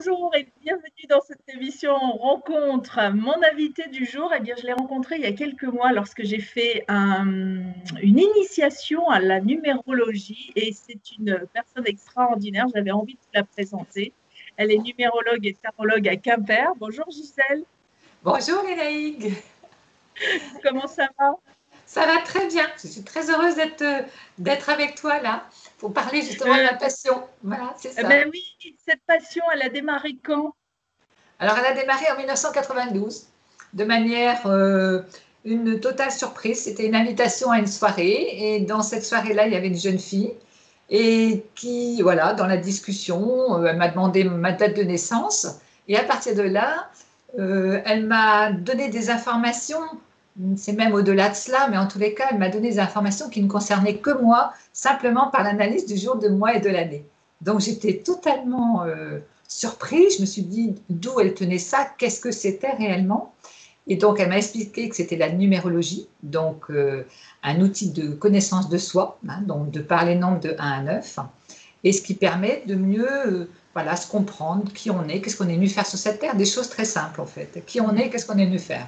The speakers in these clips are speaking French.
Bonjour et bienvenue dans cette émission Rencontre. Mon invité du jour, je l'ai rencontré il y a quelques mois lorsque j'ai fait une initiation à la numérologie et c'est une personne extraordinaire. J'avais envie de te la présenter. Elle est numérologue et tarologue à Quimper. Bonjour Gisèle. Bonjour Lénaïque. Comment ça va? Ça va très bien. Je suis très heureuse d'être avec toi là pour parler justement de ma passion. Voilà, c'est ça. Ben oui, cette passion, elle a démarré quand? Alors, elle a démarré en 1992 de manière une totale surprise. C'était une invitation à une soirée et dans cette soirée-là, il y avait une jeune fille et qui, voilà, dans la discussion, elle m'a demandé ma date de naissance et à partir de là, elle m'a donné des informations. C'est même au-delà de cela, mais en tous les cas, elle m'a donné des informations qui ne concernaient que moi, simplement par l'analyse du jour, de mois et de l'année. Donc, j'étais totalement surprise. Je me suis dit d'où elle tenait ça, qu'est-ce que c'était réellement. Et donc, elle m'a expliqué que c'était la numérologie, donc un outil de connaissance de soi, hein, donc de par les nombres de 1 à 9, et ce qui permet de mieux voilà, se comprendre qui on est, qu'est-ce qu'on est venu faire sur cette terre, des choses très simples en fait. Qui on est, qu'est-ce qu'on est venu faire.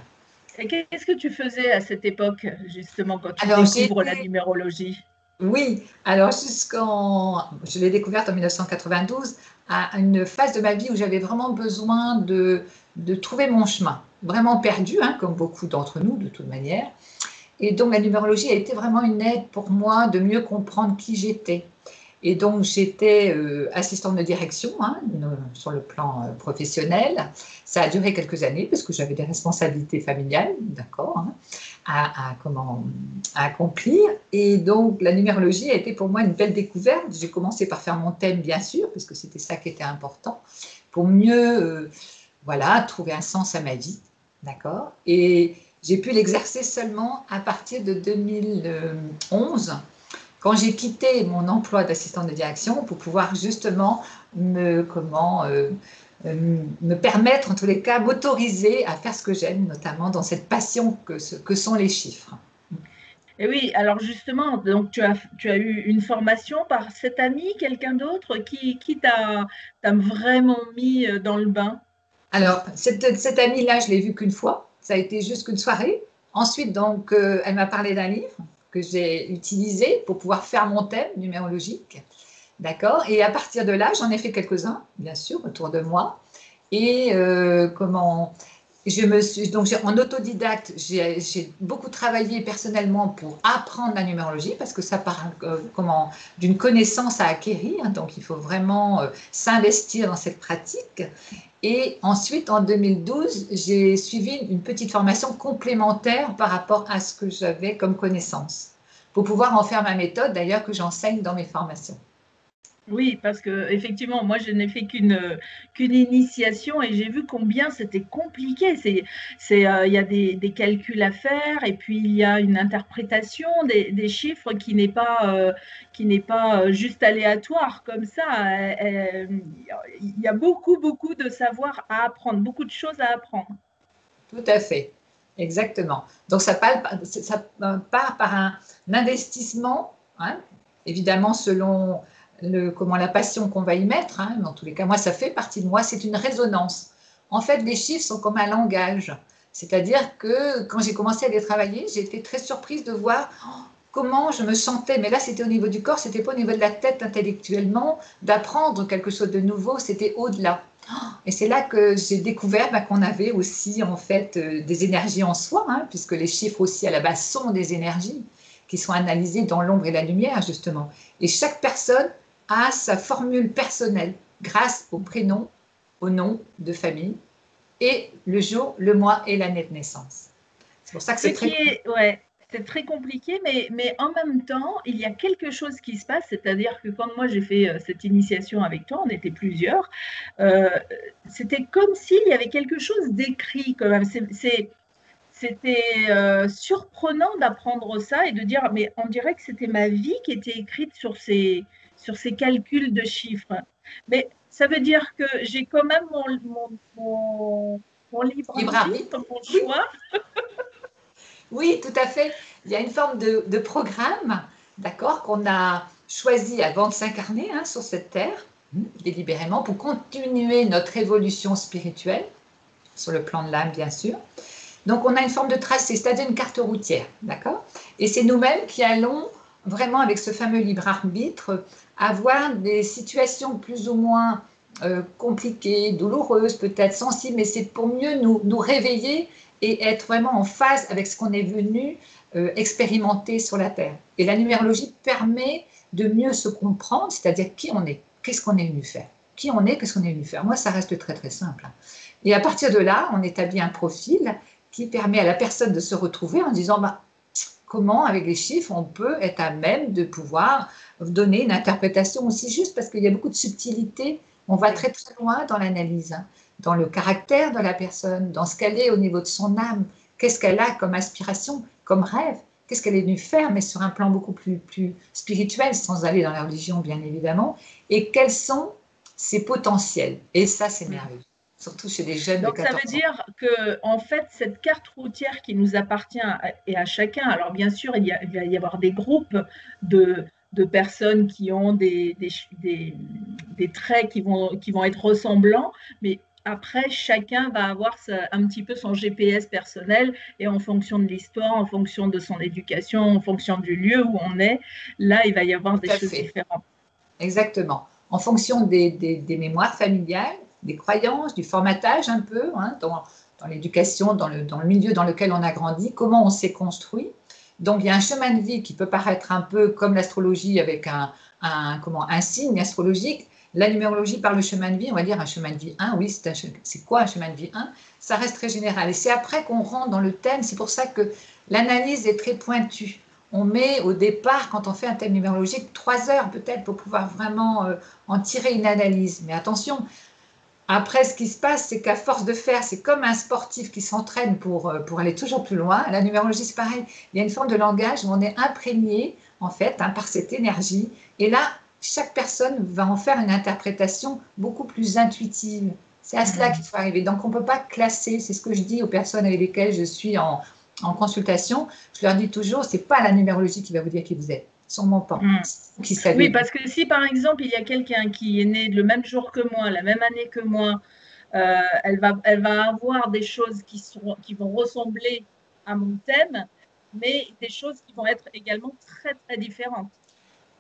Et qu'est-ce que tu faisais à cette époque, justement, quand tu Alors, découvres la numérologie? oui, alors je l'ai découverte en 1992, à une phase de ma vie où j'avais vraiment besoin de trouver mon chemin, vraiment perdu, hein, comme beaucoup d'entre nous de toute manière. Et donc la numérologie a été vraiment une aide pour moi de mieux comprendre qui j'étais. Et donc, j'étais assistante de direction, hein, sur le plan professionnel. Ça a duré quelques années parce que j'avais des responsabilités familiales, d'accord, hein, à accomplir. Et donc, la numérologie a été pour moi une belle découverte. J'ai commencé par faire mon thème, bien sûr, parce que c'était ça qui était important, pour mieux voilà, trouver un sens à ma vie, d'accord. Et j'ai pu l'exercer seulement à partir de 2011, quand j'ai quitté mon emploi d'assistante de direction pour pouvoir justement me permettre, en tous les cas, m'autoriser à faire ce que j'aime, notamment dans cette passion que sont les chiffres. Et oui, alors justement, donc tu as eu une formation par cet ami, quelqu'un d'autre qui t'a vraiment mis dans le bain? Alors, cette amie-là, je l'ai vue qu'une fois. Ça a été juste qu'une soirée. Ensuite, donc, elle m'a parlé d'un livre que j'ai utilisé pour pouvoir faire mon thème numérologique. D'accord. Et à partir de là, j'en ai fait quelques-uns, bien sûr, autour de moi. Et donc en autodidacte, j'ai beaucoup travaillé personnellement pour apprendre la numérologie parce que ça part d'une connaissance à acquérir. Donc, il faut vraiment s'investir dans cette pratique. Et ensuite, en 2012, j'ai suivi une petite formation complémentaire par rapport à ce que j'avais comme connaissance, pour pouvoir en faire ma méthode, d'ailleurs, que j'enseigne dans mes formations. Oui, parce que effectivement, moi, je n'ai fait qu'une initiation et j'ai vu combien c'était compliqué. Il y a des calculs à faire et puis il y a une interprétation des chiffres qui n'est pas juste aléatoire comme ça. Il y a beaucoup, beaucoup de savoir à apprendre, beaucoup de choses à apprendre. Tout à fait, exactement. Donc, ça part par un investissement, hein, évidemment, selon la passion qu'on va y mettre. Hein, dans tous les cas, moi, ça fait partie de moi, c'est une résonance. En fait, les chiffres sont comme un langage. C'est-à-dire que quand j'ai commencé à les travailler, j'ai été très surprise de voir comment je me sentais. Mais là, c'était au niveau du corps, c'était pas au niveau de la tête intellectuellement. D'apprendre quelque chose de nouveau, c'était au-delà. Et c'est là que j'ai découvert qu'on avait aussi en fait des énergies en soi, hein, puisque les chiffres aussi à la base sont des énergies qui sont analysées dans l'ombre et la lumière justement. Et chaque personne a sa formule personnelle grâce au prénom, au nom de famille et le jour, le mois et l'année de naissance. C'est pour ça que Ce c'est qui très... est, ouais, c'est très compliqué, mais en même temps, il y a quelque chose qui se passe, c'est-à-dire que quand moi j'ai fait cette initiation avec toi, on était plusieurs, euh, c'était comme s'il y avait quelque chose d'écrit quand même. C'était surprenant d'apprendre ça et de dire, mais on dirait que c'était ma vie qui était écrite sur ces calculs de chiffres. Mais ça veut dire que j'ai quand même mon libre Libre arbitre, arbitre. mon Oui, choix. oui, tout à fait. Il y a une forme de programme, d'accord, qu'on a choisi avant de s'incarner, hein, sur cette terre, délibérément, pour continuer notre évolution spirituelle, sur le plan de l'âme, bien sûr. Donc, on a une forme de tracé, c'est-à-dire une carte routière, d'accord? Et c'est nous-mêmes qui allons vraiment, avec ce fameux libre arbitre, avoir des situations plus ou moins compliquées, douloureuses, peut-être sensibles, mais c'est pour mieux nous réveiller et être vraiment en phase avec ce qu'on est venu expérimenter sur la Terre. Et la numérologie permet de mieux se comprendre, c'est-à-dire qui on est, qu'est-ce qu'on est venu faire. Qui on est, qu'est-ce qu'on est venu faire. Moi, ça reste très, très simple. Et à partir de là, on établit un profil qui permet à la personne de se retrouver en disant bah, comment, avec les chiffres, on peut être à même de pouvoir donner une interprétation aussi juste, parce qu'il y a beaucoup de subtilité. On va très, très loin dans l'analyse, hein, dans le caractère de la personne, dans ce qu'elle est au niveau de son âme, qu'est-ce qu'elle a comme aspiration, comme rêve, qu'est-ce qu'elle est venue faire, mais sur un plan beaucoup plus spirituel, sans aller dans la religion, bien évidemment, et quels sont ses potentiels. Et ça, c'est merveilleux. Surtout chez des jeunes de 14 ans. Donc, ça veut dire que, en fait, cette carte routière qui nous appartient et à chacun, alors bien sûr, il va y avoir des groupes de personnes qui ont des traits qui vont être ressemblants, mais après, chacun va avoir un petit peu son GPS personnel et en fonction de l'histoire, en fonction de son éducation, en fonction du lieu où on est, là, il va y avoir des choses différentes. Exactement. En fonction des mémoires familiales, des croyances, du formatage un peu, hein, dans l'éducation, dans le milieu dans lequel on a grandi, comment on s'est construit. Donc, il y a un chemin de vie qui peut paraître un peu comme l'astrologie avec un signe astrologique. La numérologie par le chemin de vie, on va dire un chemin de vie 1, oui, c'est quoi un chemin de vie 1? Ça reste très général. Et c'est après qu'on rentre dans le thème, c'est pour ça que l'analyse est très pointue. On met au départ, quand on fait un thème numérologique, 3 heures peut-être pour pouvoir vraiment en tirer une analyse. Mais attention, après, ce qui se passe, c'est qu'à force de faire, c'est comme un sportif qui s'entraîne pour aller toujours plus loin. La numérologie, c'est pareil. Il y a une forme de langage où on est imprégné, en fait, hein, par cette énergie. Et là, chaque personne va en faire une interprétation beaucoup plus intuitive. C'est à cela qu'il faut arriver. Donc, on ne peut pas classer. C'est ce que je dis aux personnes avec lesquelles je suis en consultation. Je leur dis toujours, ce n'est pas la numérologie qui va vous dire qui vous êtes. Sûrement pas. Oui, parce que si par exemple il y a quelqu'un qui est né le même jour que moi, la même année que moi, elle va avoir des choses qui vont ressembler à mon thème, mais des choses qui vont être également très très différentes.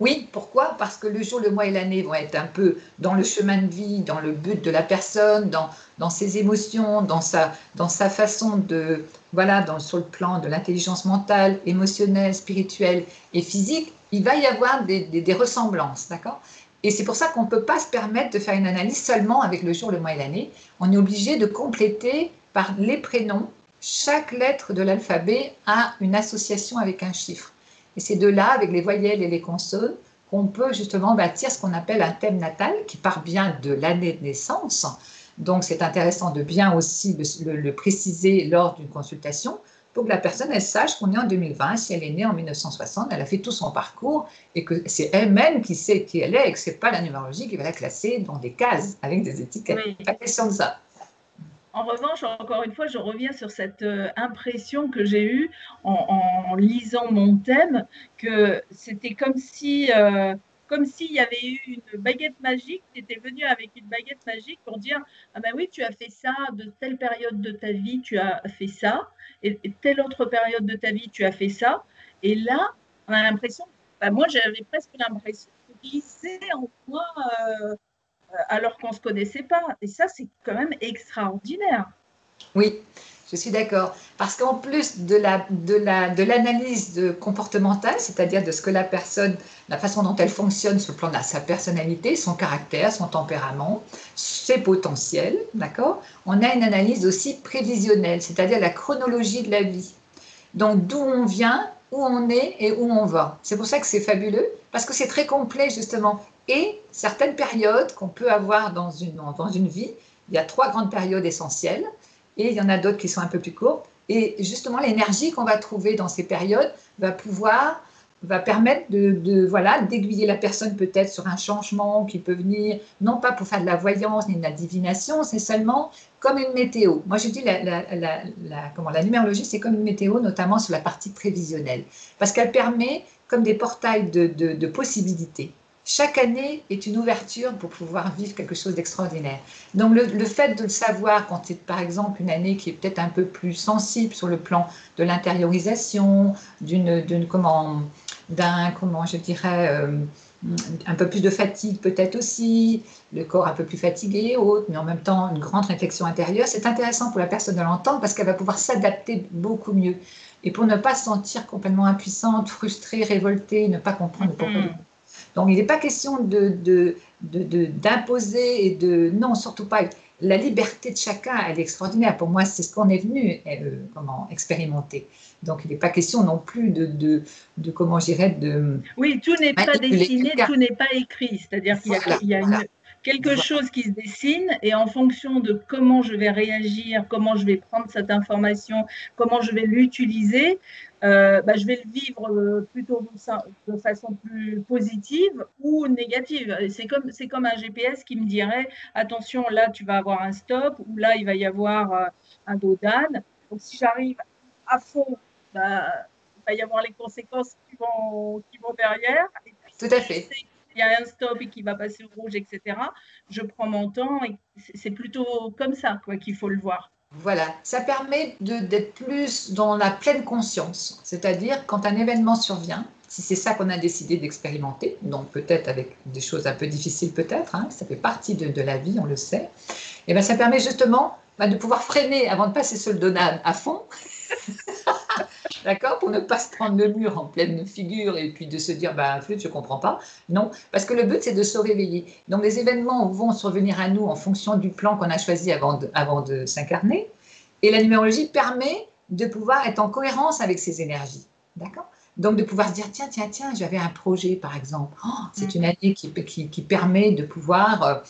Oui, pourquoi? Parce que le jour, le mois et l'année vont être un peu dans le chemin de vie, dans le but de la personne, dans ses émotions, dans sa façon de, voilà, sur le plan de l'intelligence mentale, émotionnelle, spirituelle et physique, il va y avoir des ressemblances, d'accord? Et c'est pour ça qu'on ne peut pas se permettre de faire une analyse seulement avec le jour, le mois et l'année. On est obligé de compléter par les prénoms. Chaque lettre de l'alphabet a une association avec un chiffre. Et c'est de là, avec les voyelles et les consonnes, qu'on peut justement bâtir ce qu'on appelle un thème natal qui part bien de l'année de naissance. Donc, c'est intéressant de bien aussi le préciser lors d'une consultation pour que la personne, elle sache qu'on est en 2020. Si elle est née en 1960, elle a fait tout son parcours et que c'est elle-même qui sait qui elle est et que ce n'est pas la numérologie qui va la classer dans des cases avec des étiquettes. Oui. Pas question de ça. En revanche, encore une fois, je reviens sur cette impression que j'ai eue en lisant mon thème, que c'était comme s'il y avait eu une baguette magique, tu étais venu avec une baguette magique pour dire ah ben oui, tu as fait ça, de telle période de ta vie, tu as fait ça, et telle autre période de ta vie, tu as fait ça. Et là, on a l'impression, moi j'avais presque l'impression de glisser en moi alors qu'on ne se connaissait pas. Et ça, c'est quand même extraordinaire. Oui, je suis d'accord. Parce qu'en plus de l'analyse comportementale, c'est-à-dire de ce que la personne, la façon dont elle fonctionne sur le plan de sa personnalité, son caractère, son tempérament, ses potentiels, d'accord, on a une analyse aussi prévisionnelle, c'est-à-dire la chronologie de la vie. Donc, d'où on vient, où on est et où on va. C'est pour ça que c'est fabuleux, parce que c'est très complet, justement. Et certaines périodes qu'on peut avoir dans une vie, il y a 3 grandes périodes essentielles, et il y en a d'autres qui sont un peu plus courtes. Et justement, l'énergie qu'on va trouver dans ces périodes va permettre voilà, d'aiguiller la personne peut-être sur un changement qui peut venir, non pas pour faire de la voyance ni de la divination, c'est seulement comme une météo. Moi, je dis la numérologie, c'est comme une météo, notamment sur la partie prévisionnelle, parce qu'elle permet comme des portails de possibilités. chaque année est une ouverture pour pouvoir vivre quelque chose d'extraordinaire. Donc le fait de le savoir quand c'est par exemple une année qui est peut-être un peu plus sensible sur le plan de l'intériorisation, comment je dirais, un peu plus de fatigue peut-être aussi, le corps un peu plus fatigué et autres, mais en même temps une grande réflexion intérieure, c'est intéressant pour la personne de l'entendre parce qu'elle va pouvoir s'adapter beaucoup mieux. Et pour ne pas se sentir complètement impuissante, frustrée, révoltée, ne pas comprendre pourquoi. Donc, il n'est pas question d'imposer et de... Non, surtout pas. La liberté de chacun, elle est extraordinaire. Pour moi, c'est ce qu'on est venu expérimenter. Donc, il n'est pas question non plus comment je dirais, de... Oui, tout n'est pas dessiné, tout n'est pas écrit. C'est-à-dire qu'il y a quelque chose qui se dessine et en fonction de comment je vais réagir, comment je vais prendre cette information, comment je vais l'utiliser, je vais le vivre plutôt de façon plus positive ou négative. C'est comme un GPS qui me dirait, attention, là, tu vas avoir un stop ou là, il va y avoir un dos d'âne. Donc, si j'arrive à fond, bah, il va y avoir les conséquences qui vont derrière. Et puis, tout à fait. Il y a un stop et qui va passer au rouge, etc. Je prends mon temps et c'est plutôt comme ça qu'il faut le voir. Voilà, ça permet d'être plus dans la pleine conscience, c'est-à-dire quand un événement survient, si c'est ça qu'on a décidé d'expérimenter, donc peut-être avec des choses un peu difficiles peut-être, hein, ça fait partie de la vie, on le sait, et bien ça permet justement de pouvoir freiner avant de passer sur le donade à fond, d'accord, pour ne pas se prendre le mur en pleine figure et puis de se dire, flûte, je ne comprends pas. Non, parce que le but, c'est de se réveiller. Donc, les événements vont survenir à nous en fonction du plan qu'on a choisi avant de s'incarner. Et la numérologie permet de pouvoir être en cohérence avec ces énergies. D'accord ? Donc, de pouvoir se dire, tiens, j'avais un projet, par exemple. Oh, c'est une année qui permet de pouvoir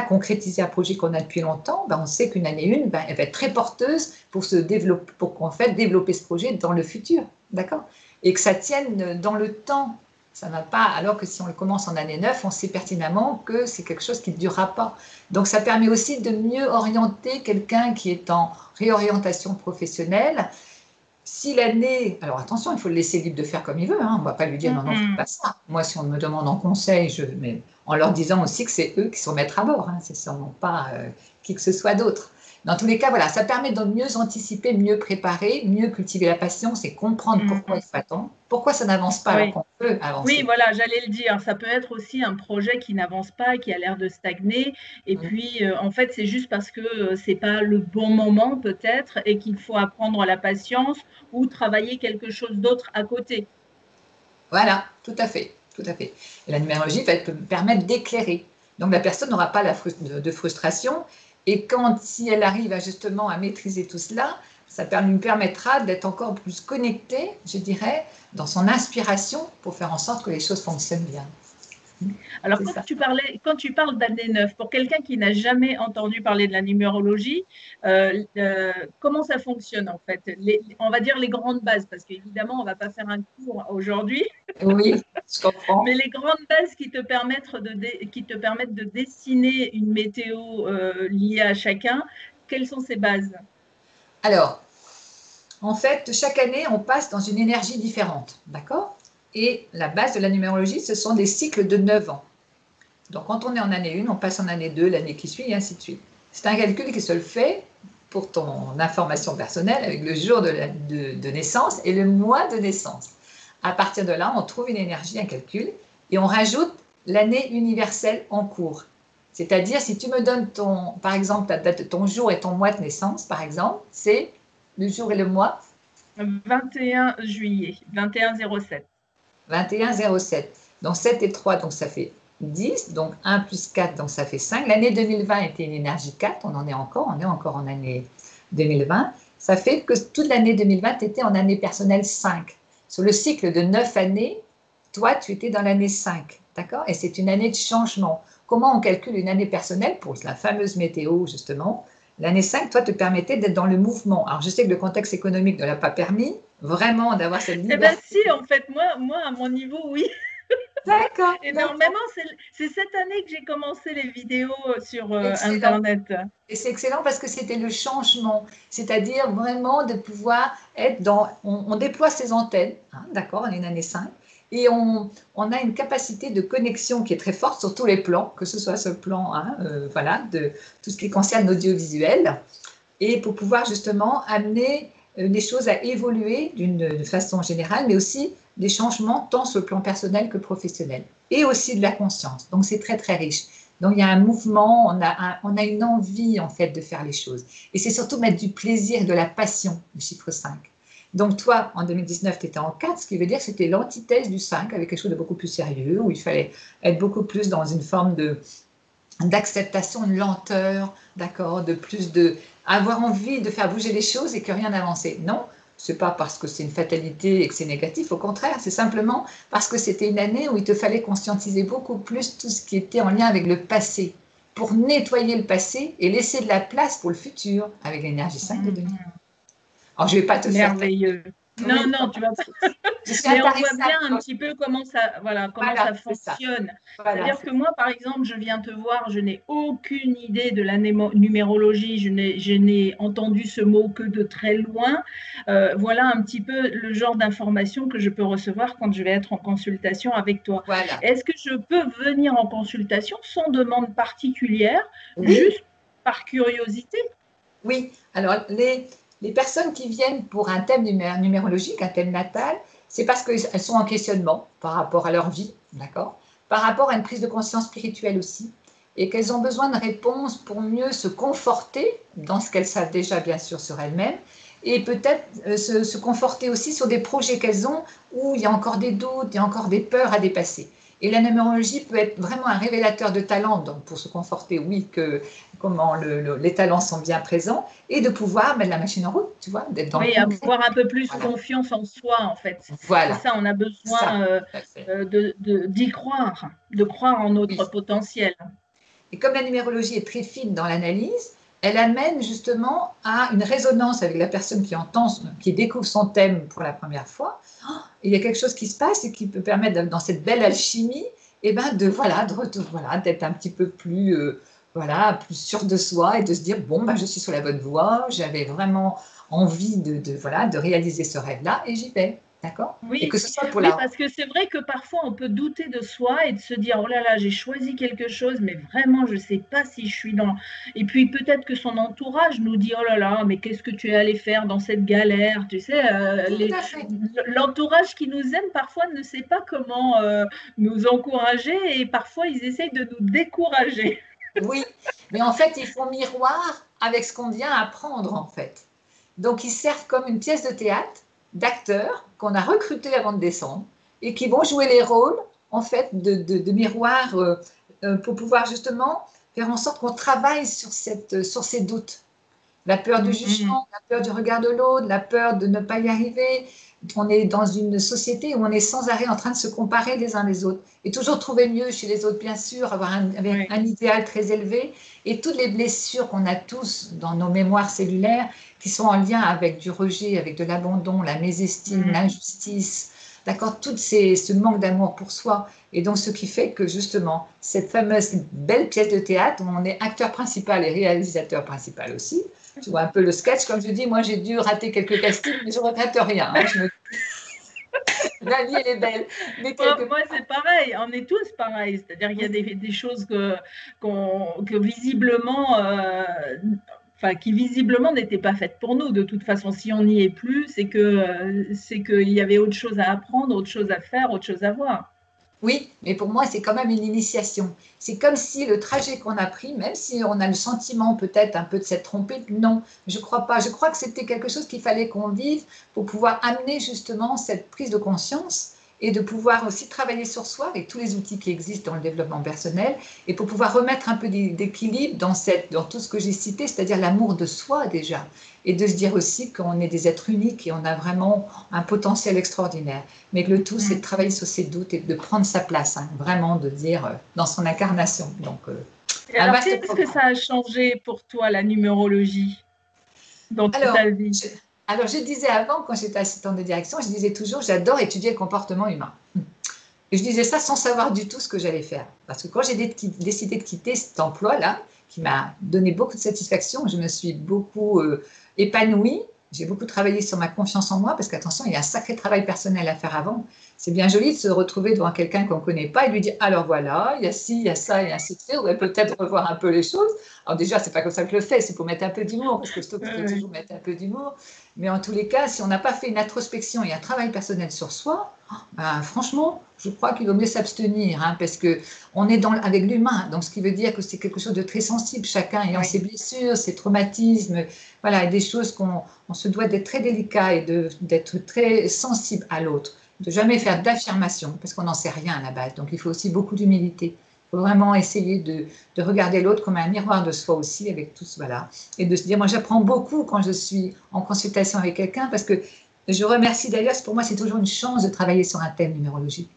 concrétiser un projet qu'on a depuis longtemps. On sait qu'une année 1, elle va être très porteuse pour développer ce projet dans le futur. D'accord ? Et que ça tienne dans le temps. Ça n'a pas, alors que si on le commence en année 9, on sait pertinemment que c'est quelque chose qui ne durera pas. Donc, ça permet aussi de mieux orienter quelqu'un qui est en réorientation professionnelle. Si l'année... Alors attention, il faut le laisser libre de faire comme il veut. Hein. On ne va pas lui dire non, fais pas ça. Moi, si on me demande en conseil, mais en leur disant aussi que c'est eux qui sont maîtres à bord. Hein. C'est sûrement pas qui que ce soit d'autre. Dans tous les cas, voilà, ça permet de mieux anticiper, mieux préparer, mieux cultiver la patience et comprendre pourquoi il faut attendre, pourquoi ça n'avance pas alors qu'on peut avancer. Oui, voilà, j'allais le dire. Ça peut être aussi un projet qui n'avance pas, qui a l'air de stagner. Et puis, en fait, c'est juste parce que c'est pas le bon moment peut-être et qu'il faut apprendre la patience ou travailler quelque chose d'autre à côté. Voilà, tout à fait, tout à fait. Et la numérologie va permettre d'éclairer. Donc la personne n'aura pas de frustration. Et si elle arrive justement à maîtriser tout cela, ça lui permettra d'être encore plus connectée, je dirais, dans son inspiration pour faire en sorte que les choses fonctionnent bien. Alors, quand tu parles d'année 9, pour quelqu'un qui n'a jamais entendu parler de la numérologie, comment ça fonctionne en fait? On va dire les grandes bases, parce qu'évidemment, on ne va pas faire un cours aujourd'hui. Oui, je comprends. Mais les grandes bases qui te permettent de dessiner une météo liée à chacun, quelles sont ces bases? Alors, en fait, chaque année, on passe dans une énergie différente, d'accord? Et la base de la numérologie, ce sont des cycles de 9 ans. Donc, quand on est en année 1, on passe en année 2, l'année qui suit, et ainsi de suite. C'est un calcul qui se le fait pour ton information personnelle avec le jour de naissance et le mois de naissance. À partir de là, on trouve une énergie, un calcul, et on rajoute l'année universelle en cours. C'est-à-dire, si tu me donnes, par exemple, ta date, ton jour et ton mois de naissance, par exemple, c'est le jour et le mois 21 juillet, 21-07. 21-07. Donc, 7 et 3, donc ça fait 10, donc 1 plus 4, donc ça fait 5. L'année 2020 était une énergie 4, on est encore en année 2020. Ça fait que toute l'année 2020 était en année personnelle 5. Sur le cycle de 9 années, toi, tu étais dans l'année 5, d'accord? Et c'est une année de changement. Comment on calcule une année personnelle pour la fameuse météo, justement? L'année 5, toi, te permettait d'être dans le mouvement. Alors, je sais que le contexte économique ne l'a pas permis, vraiment, d'avoir cette liberté. Eh bien, si, en fait, moi, à mon niveau, oui. D'accord. Énormément. C'est cette année que j'ai commencé les vidéos sur Internet. Et c'est excellent parce que c'était le changement, c'est-à-dire vraiment de pouvoir être dans... On déploie ses antennes, hein, d'accord, on est une année 5, Et on a une capacité de connexion qui est très forte sur tous les plans, que ce soit ce plan, hein, voilà, de tout ce qui concerne l'audiovisuel, et pour pouvoir justement amener les choses à évoluer d'une façon générale, mais aussi des changements tant sur le plan personnel que professionnel, et aussi de la conscience. Donc c'est très très riche. Donc il y a un mouvement, on a une envie en fait de faire les choses. Et c'est surtout mettre du plaisir et de la passion, le chiffre 5. Donc toi, en 2019, tu étais en 4, ce qui veut dire que c'était l'antithèse du 5, avec quelque chose de beaucoup plus sérieux, où il fallait être beaucoup plus dans une forme d'acceptation, de lenteur, d'accord, de plus de avoir envie de faire bouger les choses et que rien n'avançait. Non, c'est pas parce que c'est une fatalité et que c'est négatif, au contraire, c'est simplement parce que c'était une année où il te fallait conscientiser beaucoup plus tout ce qui était en lien avec le passé, pour nettoyer le passé et laisser de la place pour le futur avec l'énergie 5 de 2000. Alors, je ne vais pas te faire... Merveilleux. Non, Oui, non, tu vas pas. je suis Mais on voit intarissable. bien un petit peu comment ça, voilà, comment Voilà, ça c'est ça. fonctionne. Voilà, C'est-à-dire que moi, par exemple, je viens te voir, je n'ai aucune idée de la numérologie, je n'ai entendu ce mot que de très loin. Voilà un petit peu le genre d'information que je peux recevoir quand je vais être en consultation avec toi. voilà. Est-ce que je peux venir en consultation sans demande particulière, Oui, juste par curiosité? oui. Alors, les personnes qui viennent pour un thème numérologique, un thème natal, c'est parce qu'elles sont en questionnement par rapport à leur vie, d'accord? Par rapport à une prise de conscience spirituelle aussi, et qu'elles ont besoin de réponses pour mieux se conforter dans ce qu'elles savent déjà, bien sûr, sur elles-mêmes, et peut-être se conforter aussi sur des projets qu'elles ont où il y a encore des doutes, il y a encore des peurs à dépasser. Et la numérologie peut être vraiment un révélateur de talent, donc pour se conforter, oui, que comment les talents sont bien présents, et de pouvoir mettre la machine en route, tu vois, d'être dans le Oui, concret. avoir un peu plus Voilà, confiance en soi, en fait. C'est voilà, ça, on a ça, besoin tout à fait. d'y croire, de croire en notre Oui. potentiel. Et comme la numérologie est très fine dans l'analyse, elle amène justement à une résonance avec la personne qui entend, qui découvre son thème pour la première fois. Et il y a quelque chose qui se passe et qui peut permettre, dans cette belle alchimie, eh ben voilà, voilà, d'être un petit peu plus, voilà, plus sûr de soi et de se dire bon, ben, je suis sur la bonne voie, j'avais vraiment envie voilà, de réaliser ce rêve-là et j'y vais. D'accord? Et Oui, que ce soit pour oui, la... parce que c'est vrai que parfois on peut douter de soi et de se dire, oh là là, j'ai choisi quelque chose, mais vraiment, je ne sais pas si je suis dans... Et puis peut-être que son entourage nous dit, oh là là, mais qu'est-ce que tu es allé faire dans cette galère? Tu sais, Tout à fait. l'entourage qui nous aime parfois ne sait pas comment nous encourager et parfois ils essayent de nous décourager. Oui, mais en fait, ils font miroir avec ce qu'on vient apprendre, en fait. Donc, ils servent comme une pièce de théâtre d'acteurs qu'on a recrutés avant de descendre et qui vont jouer les rôles, en fait, de miroir pour pouvoir justement faire en sorte qu'on travaille sur ces doutes. La peur du Mhm. jugement, la peur du regard de l'autre, la peur de ne pas y arriver. On est dans une société où on est sans arrêt en train de se comparer les uns les autres et toujours trouver mieux chez les autres, bien sûr, avoir Oui. un idéal très élevé et toutes les blessures qu'on a tous dans nos mémoires cellulaires qui sont en lien avec du rejet, avec de l'abandon, la mésestime, Mhm. l'injustice, d'accord, ce manque d'amour pour soi. Et donc, ce qui fait que justement, cette fameuse belle pièce de théâtre où on est acteur principal et réalisateur principal aussi, tu vois un peu le sketch, comme je dis, moi j'ai dû rater quelques castings, mais je ne regrette rien. Hein, la vie, elle est belle. Mais quelque Moi, part, c'est pareil, on est tous pareils. C'est-à-dire qu'il y a oui, des choses que visiblement, enfin, qui visiblement n'étaient pas faites pour nous. De toute façon, si on n'y est plus, c'est qu'il y avait autre chose à apprendre, autre chose à faire, autre chose à voir. oui, mais pour moi, c'est quand même une initiation. C'est comme si le trajet qu'on a pris, même si on a le sentiment peut-être un peu de s'être trompé, non, je ne crois pas. Je crois que c'était quelque chose qu'il fallait qu'on vive pour pouvoir amener justement cette prise de conscience et de pouvoir aussi travailler sur soi avec tous les outils qui existent dans le développement personnel et pour pouvoir remettre un peu d'équilibre dans tout ce que j'ai cité, c'est-à-dire l'amour de soi déjà, et de se dire aussi qu'on est des êtres uniques et on a vraiment un potentiel extraordinaire. Mais que le tout, c'est de Mm. travailler sur ses doutes et de prendre sa place, hein, vraiment de dire dans son incarnation. Donc, Et un alors, vaste qu'est-ce que programme. ça a changé pour toi, la numérologie, dans Alors, ta vie? je disais avant, quand j'étais assistante de direction, je disais toujours, j'adore étudier le comportement humain. Et je disais ça sans savoir du tout ce que j'allais faire. Parce que quand j'ai décidé de quitter cet emploi-là, qui m'a donné beaucoup de satisfaction, je me suis beaucoup épanouie, j'ai beaucoup travaillé sur ma confiance en moi parce qu'attention, il y a un sacré travail personnel à faire avant. C'est bien joli de se retrouver devant quelqu'un qu'on ne connaît pas et lui dire alors voilà, il y a ci, il y a ça et ainsi de suite. On va peut-être revoir un peu les choses. Alors déjà, c'est pas comme ça que je le fais, c'est pour mettre un peu d'humour parce que je trouve qu'il faut toujours mettre un peu d'humour. Mais en tous les cas, si on n'a pas fait une introspection et un travail personnel sur soi, ben, franchement, je crois qu'il vaut mieux s'abstenir hein, parce que on est avec l'humain. Donc, ce qui veut dire que c'est quelque chose de très sensible, chacun ayant ses blessures, ses traumatismes, voilà, et des choses qu'on se doit d'être très délicat et d'être très sensible à l'autre. De jamais faire d'affirmation parce qu'on n'en sait rien à la base. Donc, il faut aussi beaucoup d'humilité. Il faut vraiment essayer de regarder l'autre comme un miroir de soi aussi, avec tout ce voilà. Et de se dire, moi, j'apprends beaucoup quand je suis en consultation avec quelqu'un parce que je remercie d'ailleurs, pour moi, c'est toujours une chance de travailler sur un thème numérologique.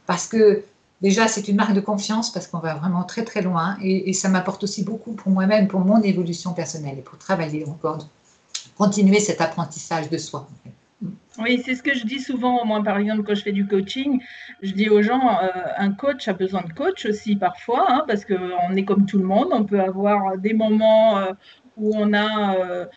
Parce que déjà, c'est une marque de confiance parce qu'on va vraiment très, très loin. Et ça m'apporte aussi beaucoup pour moi-même, pour mon évolution personnelle et pour travailler encore, continuer cet apprentissage de soi. Oui, c'est ce que je dis souvent, moi, par exemple, quand je fais du coaching, je dis aux gens, un coach a besoin de coach aussi parfois, hein, parce qu'on est comme tout le monde, on peut avoir des moments où on n'a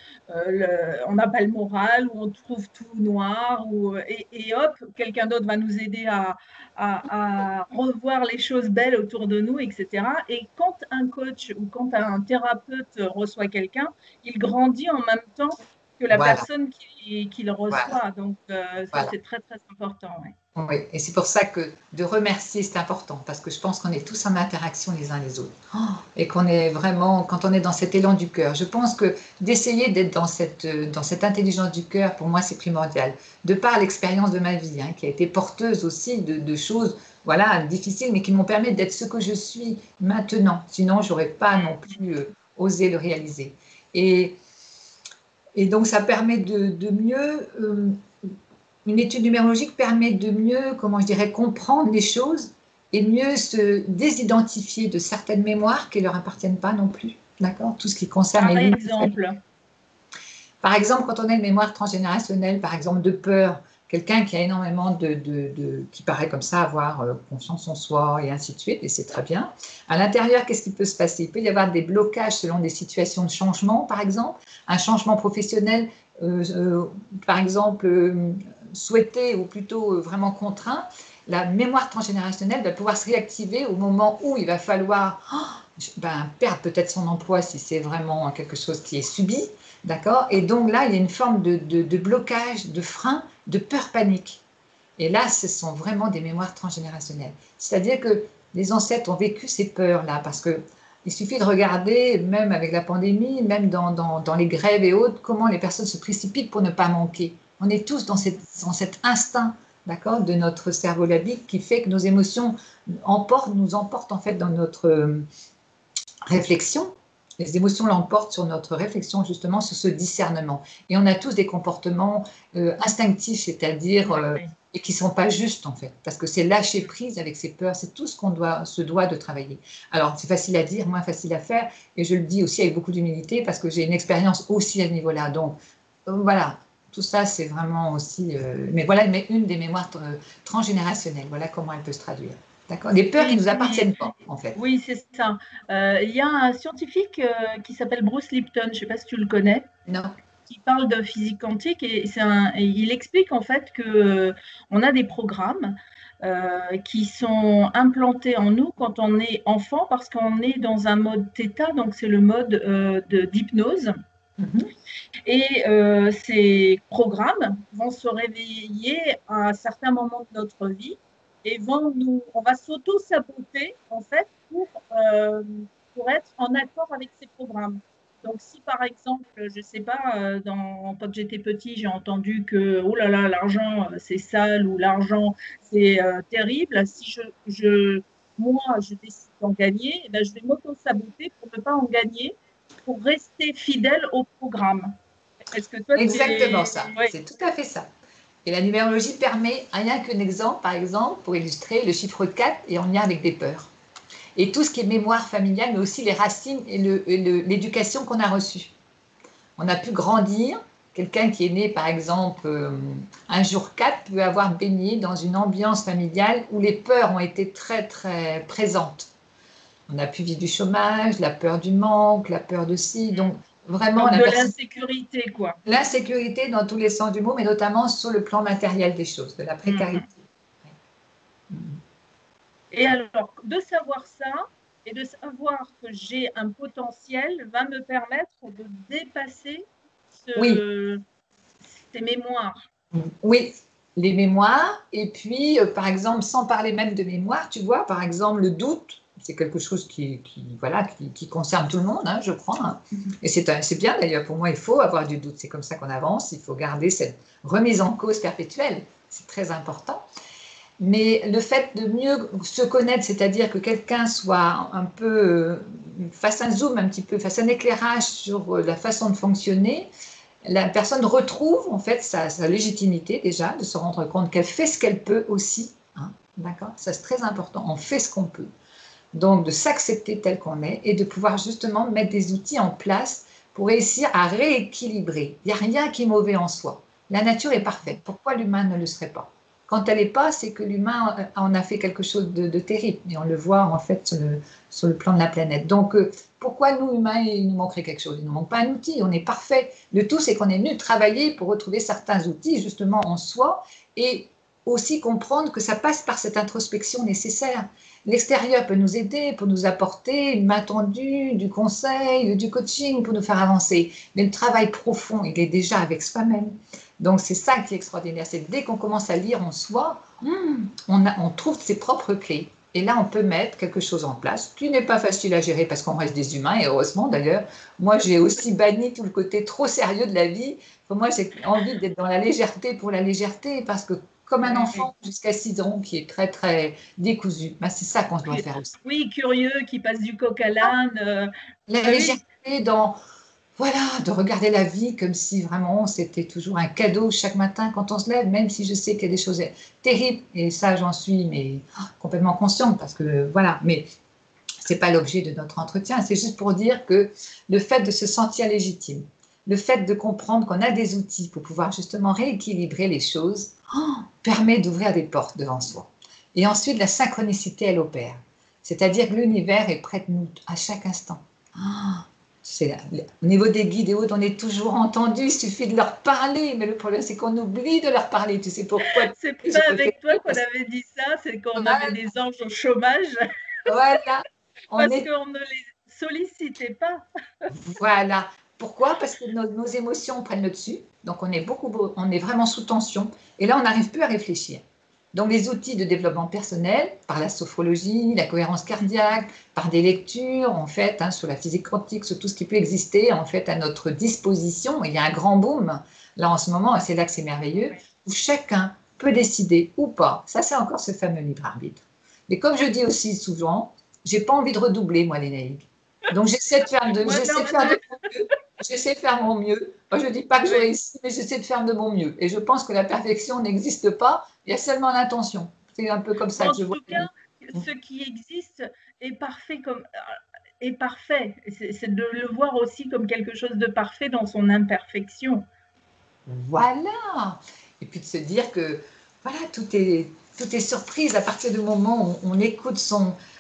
pas le moral, où on trouve tout noir, et hop, quelqu'un d'autre va nous aider à revoir les choses belles autour de nous, etc. Et quand un coach ou quand un thérapeute reçoit quelqu'un, il grandit en même temps que la Voilà, personne qui le voilà, reçoit. Donc, ça, voilà. c'est très, très important. Ouais. Oui, et c'est pour ça que de remercier, c'est important, parce que je pense qu'on est tous en interaction les uns les autres. Et qu'on est vraiment, quand on est dans cet élan du cœur, je pense que d'essayer d'être dans cette intelligence du cœur, pour moi, c'est primordial. De par l'expérience de ma vie, hein, qui a été porteuse aussi de choses voilà, difficiles, mais qui m'ont permis d'être ce que je suis maintenant. Sinon, je n'aurais pas non plus osé le réaliser. Et, et donc, ça permet de mieux une étude numérologique permet de mieux, comment je dirais, comprendre les choses et mieux se désidentifier de certaines mémoires qui ne leur appartiennent pas non plus. D'accord? Tout ce qui concerne Par les lignes. exemple, Par exemple, quand on a une mémoire transgénérationnelle, par exemple de peur, quelqu'un qui a énormément qui paraît comme ça avoir confiance en soi et ainsi de suite, et c'est très bien. À l'intérieur, qu'est-ce qui peut se passer? Il peut y avoir des blocages selon des situations de changement, par exemple, un changement professionnel, par exemple, souhaité ou plutôt vraiment contraint. La mémoire transgénérationnelle va pouvoir se réactiver au moment où il va falloir perdre peut-être son emploi si c'est vraiment quelque chose qui est subi. D'accord? Et donc là, il y a une forme de blocage, de frein, de peur panique. Et là, ce sont vraiment des mémoires transgénérationnelles. C'est-à-dire que les ancêtres ont vécu ces peurs-là, parce que il suffit de regarder, même avec la pandémie, même dans les grèves et autres, comment les personnes se précipitent pour ne pas manquer. On est tous dans cet instinct, d'accord, de notre cerveau limbique qui fait que nos émotions nous emportent en fait dans notre réflexion. Les émotions l'emportent sur notre réflexion, justement, sur ce discernement. Et on a tous des comportements instinctifs, c'est-à-dire, et qui ne sont pas justes, en fait, parce que c'est lâcher prise avec ses peurs, c'est tout ce qu'on se doit de travailler. Alors, c'est facile à dire, moins facile à faire, et je le dis aussi avec beaucoup d'humilité, parce que j'ai une expérience aussi à ce niveau-là. Donc, voilà, tout ça, c'est vraiment aussi... mais voilà une des mémoires transgénérationnelles, voilà comment elle peut se traduire. D'accord? Des peurs qui ne nous appartiennent pas, en fait. Oui, c'est ça. Il y a un scientifique qui s'appelle Bruce Lipton, je ne sais pas si tu le connais, Non. qui parle de physique quantique et il explique en fait que on a des programmes qui sont implantés en nous quand on est enfant parce qu'on est dans un mode θ, donc c'est le mode d'hypnose. Et ces programmes vont se réveiller à un certain moment de notre vie et on va s'auto-saboter en fait pour être en accord avec ces programmes. Donc, si par exemple, je ne sais pas, quand j'étais petit, j'ai entendu que oh là là, l'argent c'est sale ou l'argent c'est terrible, si moi je décide d'en gagner, eh ben, je vais m'auto-saboter pour ne pas en gagner, pour rester fidèle au programme. Est-ce que toi, tu Exactement es... ça, Ouais. c'est tout à fait ça. Et la numérologie permet, rien qu'un exemple, par exemple, pour illustrer le chiffre 4 est en lien avec des peurs. Et tout ce qui est mémoire familiale, mais aussi les racines et l'éducation qu'on a reçue. On a pu grandir, quelqu'un qui est né, par exemple, un jour 4 peut avoir baigné dans une ambiance familiale où les peurs ont été très, très présentes. On a pu vivre du chômage, la peur du manque, la peur de ci. Donc, vraiment, Donc de l'insécurité, quoi. L'insécurité dans tous les sens du mot, mais notamment sur le plan matériel des choses, de la précarité. Et alors, de savoir ça et de savoir que j'ai un potentiel va me permettre de dépasser ces mémoires. Oui, les mémoires. Et puis, par exemple, sans parler même de mémoire, tu vois, par exemple, le doute, c'est quelque chose qui concerne tout le monde, hein, je crois. Hein. Et c'est bien d'ailleurs, pour moi, il faut avoir du doute. C'est comme ça qu'on avance. Il faut garder cette remise en cause perpétuelle. C'est très important. Mais le fait de mieux se connaître, c'est-à-dire que quelqu'un soit un peu, fasse un zoom un petit peu, fasse un éclairage sur la façon de fonctionner, la personne retrouve en fait sa légitimité déjà, de se rendre compte qu'elle fait ce qu'elle peut aussi. Hein, d'accord ? Ça c'est très important, on fait ce qu'on peut. Donc de s'accepter tel qu'on est et de pouvoir justement mettre des outils en place pour réussir à rééquilibrer. Il n'y a rien qui est mauvais en soi. La nature est parfaite. Pourquoi l'humain ne le serait pas ? Quand elle n'est pas, c'est que l'humain en a fait quelque chose de terrible. Et on le voit en fait sur le plan de la planète. Donc, pourquoi nous, humains, il nous manquerait quelque chose ? Il ne nous manque pas un outil, on est parfait. Le tout, c'est qu'on est venu travailler pour retrouver certains outils justement en soi et aussi comprendre que ça passe par cette introspection nécessaire. L'extérieur peut nous aider, pour nous apporter une main tendue, du conseil, du coaching pour nous faire avancer. Mais le travail profond, il est déjà avec soi-même. Donc c'est ça qui est extraordinaire, c'est dès qu'on commence à lire en soi, on trouve ses propres clés. Et là, on peut mettre quelque chose en place qui n'est pas facile à gérer parce qu'on reste des humains, et heureusement d'ailleurs. Moi, j'ai aussi banni tout le côté trop sérieux de la vie. Moi, j'ai envie d'être dans la légèreté pour la légèreté parce que comme un enfant jusqu'à 6 ans qui est très, très décousu, ben, c'est ça qu'on doit faire aussi. Oui, curieux, qui passe du coq à l'âne. La légèreté dans... Voilà, de regarder la vie comme si vraiment c'était toujours un cadeau chaque matin quand on se lève, même si je sais qu'il y a des choses terribles, et ça j'en suis mais complètement consciente parce que voilà, mais c'est pas l'objet de notre entretien, c'est juste pour dire que le fait de se sentir légitime, le fait de comprendre qu'on a des outils pour pouvoir justement rééquilibrer les choses, permet d'ouvrir des portes devant soi. Et ensuite la synchronicité elle opère, c'est-à-dire que l'univers est près de nous à chaque instant. Au niveau des guides et autres, on est toujours entendu, il suffit de leur parler, mais le problème c'est qu'on oublie de leur parler, tu sais pourquoi? C'est pas avec toi qu'on avait dit ça, c'est qu'on avait des anges au chômage. Voilà. Parce qu'on ne les sollicitait pas. Voilà. Pourquoi? Parce que nos émotions prennent le dessus, donc on est vraiment sous tension, et là on n'arrive plus à réfléchir. Donc les outils de développement personnel, par la sophrologie, la cohérence cardiaque, par des lectures en fait sur la physique quantique, sur tout ce qui peut exister en fait à notre disposition. Il y a un grand boom là en ce moment, et c'est là que c'est merveilleux, où chacun peut décider ou pas. Ça c'est encore ce fameux libre arbitre. Mais comme je dis aussi souvent, j'ai pas envie de redoubler moi Lénaïque. Donc j'essaie de faire j'essaie de faire mon mieux. Moi, je ne dis pas que je réussis, mais j'essaie de faire de mon mieux. Et je pense que la perfection n'existe pas, il y a seulement l'intention. C'est un peu comme ça que je vois. En tout cas, ce qui existe est parfait est parfait. C'est de le voir aussi comme quelque chose de parfait dans son imperfection. Voilà. Et puis de se dire que voilà, tout est surprise à partir du moment où on écoute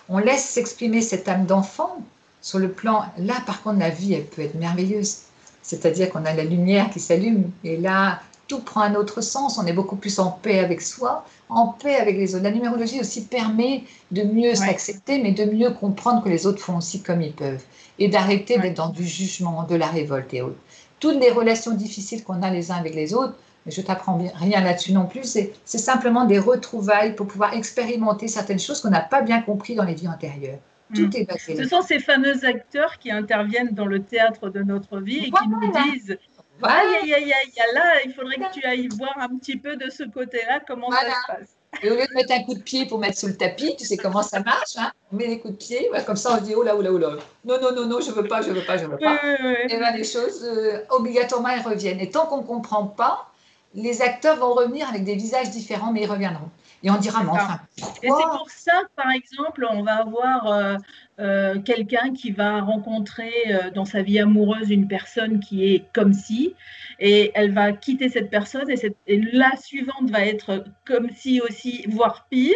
on laisse s'exprimer cette âme d'enfant. Sur le plan, là par contre, la vie, elle peut être merveilleuse. C'est-à-dire qu'on a la lumière qui s'allume et là, tout prend un autre sens. On est beaucoup plus en paix avec soi, en paix avec les autres. La numérologie aussi permet de mieux s'accepter, mais de mieux comprendre que les autres font aussi comme ils peuvent et d'arrêter d'être dans du jugement, de la révolte et autres. Toutes les relations difficiles qu'on a les uns avec les autres, mais je t'apprends rien là-dessus non plus, c'est simplement des retrouvailles pour pouvoir expérimenter certaines choses qu'on n'a pas bien compris dans les vies antérieures. Tout est basé là-dessus. Ce sont ces fameux acteurs qui interviennent dans le théâtre de notre vie et qui nous disent aïe, là, il faudrait que tu ailles voir un petit peu de ce côté-là comment ça se passe. Et au lieu de mettre un coup de pied pour mettre sous le tapis, tu sais comment ça marche, hein, on met des coups de pied, comme ça on se dit oh là, oh là, oh là, non, je veux pas. Et bien les choses, obligatoirement, elles reviennent. Et tant qu'on ne comprend pas, les acteurs vont revenir avec des visages différents, mais ils reviendront. Et on dira, C'est mais ça. enfin, Et c'est pourquoi? pour ça que, par exemple, on va avoir quelqu'un qui va rencontrer dans sa vie amoureuse une personne qui est comme si, et elle va quitter cette personne, et la suivante va être comme si aussi, voire pire.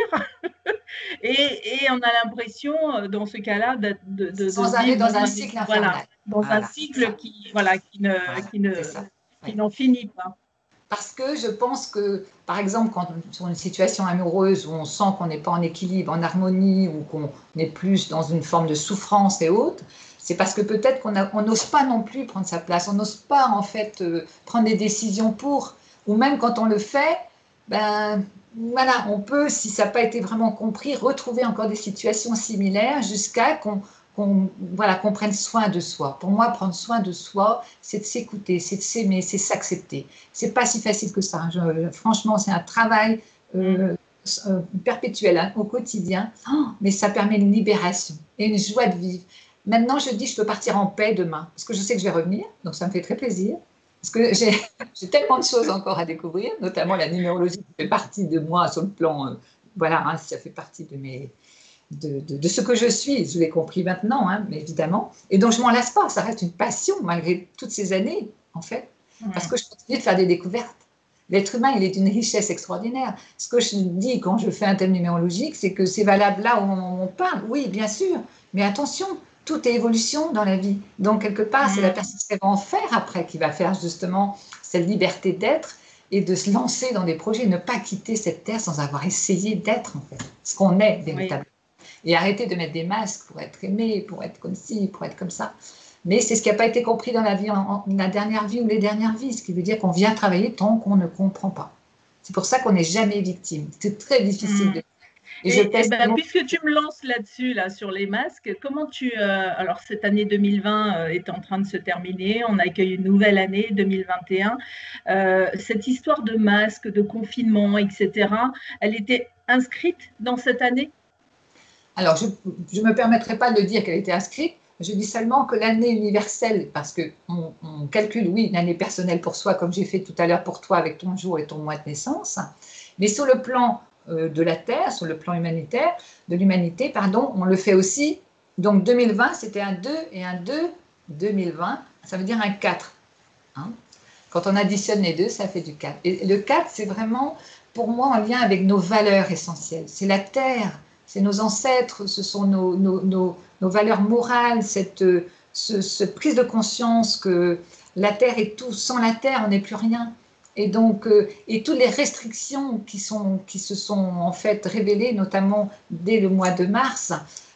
Et on a l'impression, dans ce cas-là, de Sans arrêt vivre dans dans un un, cycle voilà, infernal. dans un Voilà, c'est cycle ça. qui, voilà, Voilà, c'est ça. Oui. qui n'en finit pas. Parce que je pense que, par exemple, quand sur une situation amoureuse où on sent qu'on n'est pas en équilibre, en harmonie, ou qu'on est plus dans une forme de souffrance et autres, c'est parce que peut-être qu'on n'ose pas non plus prendre sa place, on n'ose pas en fait prendre des décisions pour, ou même quand on le fait, ben voilà, on peut, si ça n'a pas été vraiment compris, retrouver encore des situations similaires jusqu'à voilà, qu'on prenne soin de soi. Pour moi, prendre soin de soi, c'est de s'écouter, c'est de s'aimer, c'est s'accepter. C'est pas si facile que ça. Franchement, c'est un travail Mm. perpétuel, hein, au quotidien, mais ça permet une libération et une joie de vivre. Maintenant, je dis, je peux partir en paix demain, parce que je sais que je vais revenir, donc ça me fait très plaisir. Parce que j'ai tellement de choses encore à découvrir, notamment la numérologie qui fait partie de moi sur le plan, voilà, hein, ça fait partie de ce que je suis. Je l'ai compris maintenant, hein, mais évidemment. Et donc, je m'en lasse pas. Ça reste une passion malgré toutes ces années, en fait, parce que Mm. je continue de faire des découvertes. L'être humain, il est d'une richesse extraordinaire. Ce que je dis quand je fais un thème numérologique, c'est que c'est valable là où on parle. Oui, bien sûr, mais attention, tout est évolution dans la vie. Donc, quelque part, c'est la Mm. personne qui va en faire après qui va faire justement cette liberté d'être et de se lancer dans des projets, ne pas quitter cette terre sans avoir essayé d'être, en fait, ce qu'on est Oui. véritablement. Et arrêter de mettre des masques pour être aimé, pour être comme ci, pour être comme ça. Mais c'est ce qui n'a pas été compris dans la vie, la dernière vie ou les dernières vies, ce qui veut dire qu'on vient travailler tant qu'on ne comprend pas. C'est pour ça qu'on n'est jamais victime. C'est très difficile Mm. de... Et je Et pèse ben, tellement... puisque tu me lances là-dessus, là, sur les masques, comment alors, cette année 2020 est en train de se terminer, on accueille une nouvelle année, 2021. Cette histoire de masques, de confinement, etc., elle était inscrite dans cette année? Alors, je ne me permettrai pas de dire qu'elle était inscrite. Je dis seulement que l'année universelle, parce qu'on calcule, oui, une année personnelle pour soi, comme j'ai fait tout à l'heure pour toi avec ton jour et ton mois de naissance, mais sur le plan de la Terre, sur le plan humanitaire, de l'humanité, pardon, on le fait aussi. Donc 2020, c'était un 2 et un 2, 2020, ça veut dire un 4. Hein. Quand on additionne les deux, ça fait du 4. Et le 4, c'est vraiment, pour moi, en lien avec nos valeurs essentielles. C'est la Terre, c'est nos ancêtres, ce sont nos valeurs morales, cette prise de conscience que la Terre est tout. Sans la Terre, on n'est plus rien. Et donc, et toutes les restrictions qui se sont en fait révélées, notamment dès le mois de mars,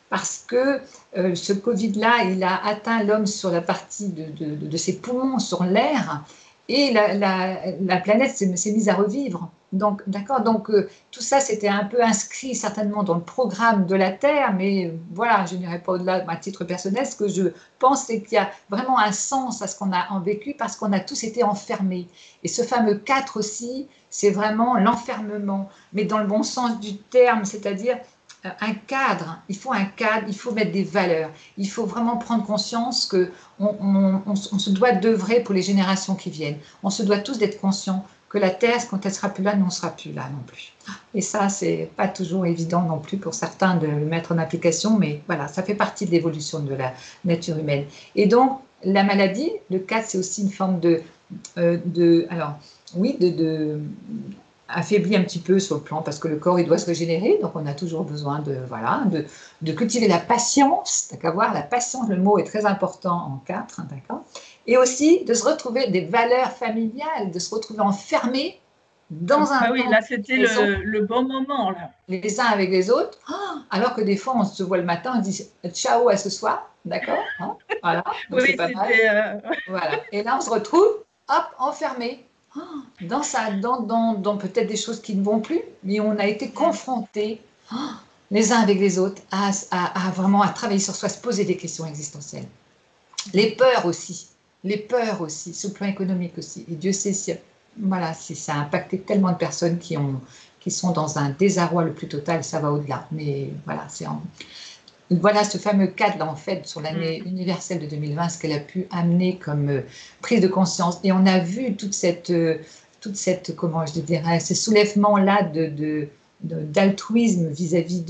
parce que ce Covid-là, il a atteint l'homme sur la partie de ses poumons, sur l'air, et la planète s'est mise à revivre. Donc, d'accord. Donc, tout ça, c'était un peu inscrit certainement dans le programme de la Terre, mais voilà, je n'irai pas au-delà à titre personnel. Ce que je pense, c'est qu'il y a vraiment un sens à ce qu'on a en vécu parce qu'on a tous été enfermés. Et ce fameux 4 aussi, c'est vraiment l'enfermement, mais dans le bon sens du terme, c'est-à-dire un cadre, il faut un cadre, il faut mettre des valeurs, il faut vraiment prendre conscience qu'on se doit d'œuvrer pour les générations qui viennent. On se doit tous d'être conscients que la Terre, quand elle sera plus là, nous ne sera plus là non plus. Et ça, c'est pas toujours évident non plus pour certains de le mettre en application, mais voilà, ça fait partie de l'évolution de la nature humaine. Et donc, la maladie, le 4, c'est aussi une forme alors, oui, affaibli un petit peu sur le plan parce que le corps il doit se régénérer, donc on a toujours besoin voilà, de cultiver la patience, d'accord, voir la patience, le mot est très important en 4, d'accord, et aussi de se retrouver des valeurs familiales, de se retrouver enfermés dans un Ah oui, temps là, c'était les autres, le bon moment, là. les uns avec les autres, alors que des fois on se voit le matin, on se dit ciao à ce soir, d'accord, hein, voilà, donc c'est Oui, pas mal, c'était. voilà, et là on se retrouve, hop, enfermés dans peut-être des choses qui ne vont plus, mais on a été confrontés les uns avec les autres vraiment à travailler sur soi, se poser des questions existentielles. Les peurs aussi, sur le plan économique aussi. Et Dieu sait si, voilà, si ça a impacté tellement de personnes qui sont dans un désarroi le plus total, ça va au-delà. Mais voilà, voilà ce fameux cadre en fait sur l'année universelle de 2020, ce qu'elle a pu amener comme prise de conscience. Et on a vu toute cette comment je dirais, ces soulèvements là d'altruisme vis-à-vis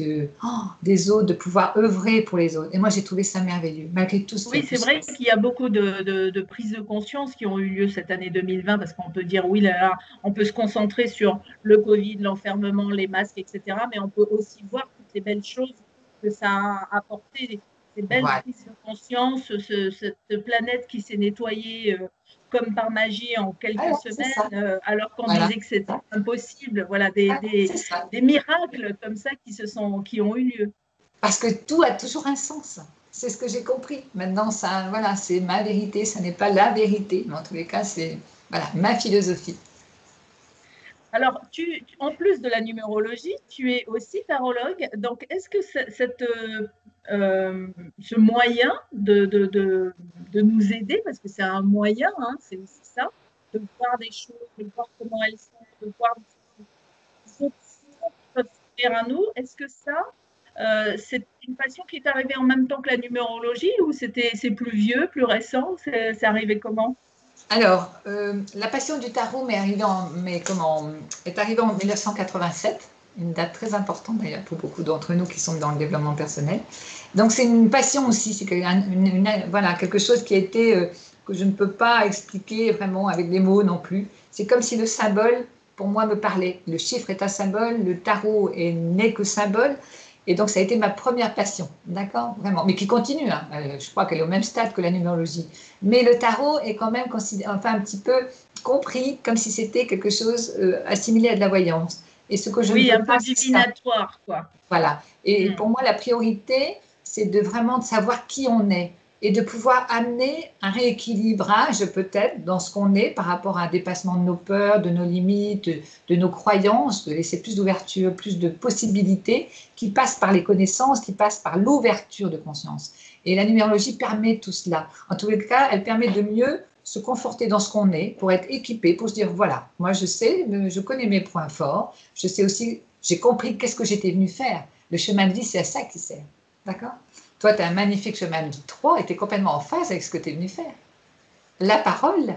des autres, de pouvoir œuvrer pour les autres. Et moi, j'ai trouvé ça merveilleux, malgré tout ce qui a Oui, pu c'est se vrai passer. qu'il y a beaucoup de prises de conscience qui ont eu lieu cette année 2020, parce qu'on peut dire, oui, là, on peut se concentrer sur le Covid, l'enfermement, les masques, etc. Mais on peut aussi voir toutes les belles choses que ça a apporté, ces belles Voilà. prises de conscience, cette planète qui s'est nettoyée comme par magie en quelques Voilà, c'est semaines, ça. alors qu'on Voilà, disait que c'est c'était ça. impossible. Voilà, Voilà, c'est ça. des miracles comme ça qui ont eu lieu. Parce que tout a toujours un sens. C'est ce que j'ai compris. Maintenant, ça, voilà, c'est ma vérité, ça n'est pas la vérité. Mais en tous les cas, c'est voilà, ma philosophie. Alors, en plus de la numérologie, tu es aussi tarologue. Donc, est-ce que ce moyen de nous aider, parce que c'est un moyen, hein, c'est aussi ça, de voir des choses, de voir comment elles sont, de voir des options qui peuvent s'ouvrir à nous, est-ce que ça, c'est une passion qui est arrivée en même temps que la numérologie ou c'est plus vieux, plus récent? C'est arrivé comment? Alors, la passion du tarot est arrivée en 1987, une date très importante d'ailleurs pour beaucoup d'entre nous qui sont dans le développement personnel. Donc c'est une passion aussi, c'est voilà, quelque chose qui a été, que je ne peux pas expliquer vraiment avec des mots non plus. C'est comme si le symbole, pour moi, me parlait. Le chiffre est un symbole, le tarot n'est que symbole. Et donc, ça a été ma première passion, d'accord, vraiment, mais qui continue. Hein. Je crois qu'elle est au même stade que la numérologie. Mais le tarot est quand même enfin, un petit peu compris comme si c'était quelque chose assimilé à de la voyance. Et ce que je ne Oui, veux un peu pas, c'est ça. divinatoire, quoi. Voilà. Et Mm. pour moi, la priorité, c'est de vraiment de savoir qui on est et de pouvoir amener un rééquilibrage peut-être dans ce qu'on est par rapport à un dépassement de nos peurs, de nos limites, de nos croyances, de laisser plus d'ouverture, plus de possibilités qui passent par les connaissances, qui passent par l'ouverture de conscience. Et la numérologie permet tout cela. En tous les cas, elle permet de mieux se conforter dans ce qu'on est pour être équipé, pour se dire, voilà, moi je sais, je connais mes points forts, je sais aussi, j'ai compris qu'est-ce que j'étais venu faire. Le chemin de vie, c'est à ça qui sert. D'accord? Toi, tu as un magnifique chemin de vie 3 et tu es complètement en phase avec ce que tu es venu faire. La parole,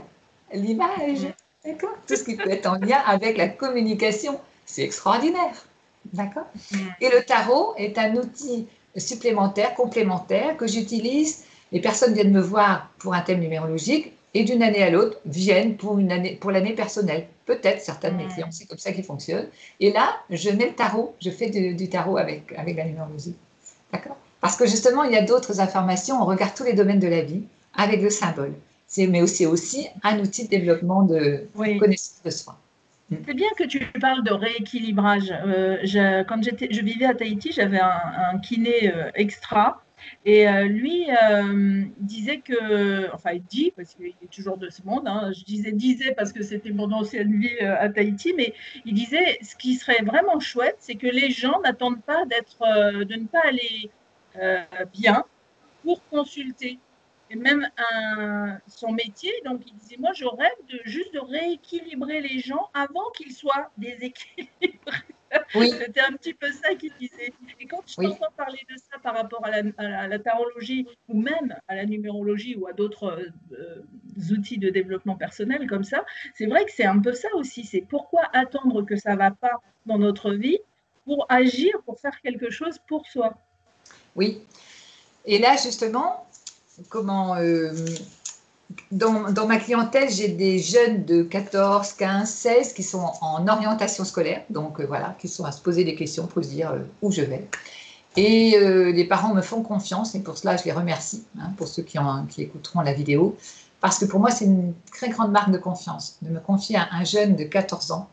l'image, Mm. d'accord? Tout ce qui peut être en lien avec la communication, c'est extraordinaire. D'accord? Mm. Et le tarot est un outil supplémentaire, complémentaire, que j'utilise. Les personnes viennent me voir pour un thème numérologique et d'une année à l'autre viennent pour l'année personnelle. Peut-être certains de mes clients, Mm. c'est comme ça qu'ils fonctionnent. Et là, je mets le tarot, je fais du tarot avec la numérologie. D'accord? Parce que justement, il y a d'autres informations, on regarde tous les domaines de la vie avec le symbole. Mais c'est aussi un outil de développement de Oui. connaissance de soi. C'est bien que tu parles de rééquilibrage. Quand je vivais à Tahiti, j'avais un kiné extra et lui disait que, enfin il dit, parce qu'il est toujours de ce monde, hein, disait parce que c'était mon ancienne vie à Tahiti, mais il disait ce qui serait vraiment chouette, c'est que les gens n'attendent pas de ne pas aller bien pour consulter. Et même son métier, donc il disait, moi je rêve juste de rééquilibrer les gens avant qu'ils soient déséquilibrés. Oui, C'était un petit peu ça qu'il disait. Et quand je oui, t'entends parler de ça par rapport à la tarologie ou même à la numérologie ou à d'autres outils de développement personnel comme ça, c'est vrai que c'est un peu ça aussi. C'est pourquoi attendre que ça ne va pas dans notre vie pour agir, pour faire quelque chose pour soi. oui. Et là, justement, comment dans ma clientèle, j'ai des jeunes de 14, 15, 16 qui sont en orientation scolaire, donc voilà, qui sont à se poser des questions pour se dire où je vais. Et les parents me font confiance, et pour cela, je les remercie, hein, pour ceux qui écouteront la vidéo, parce que pour moi, c'est une très grande marque de confiance de me confier à un jeune de 14 ans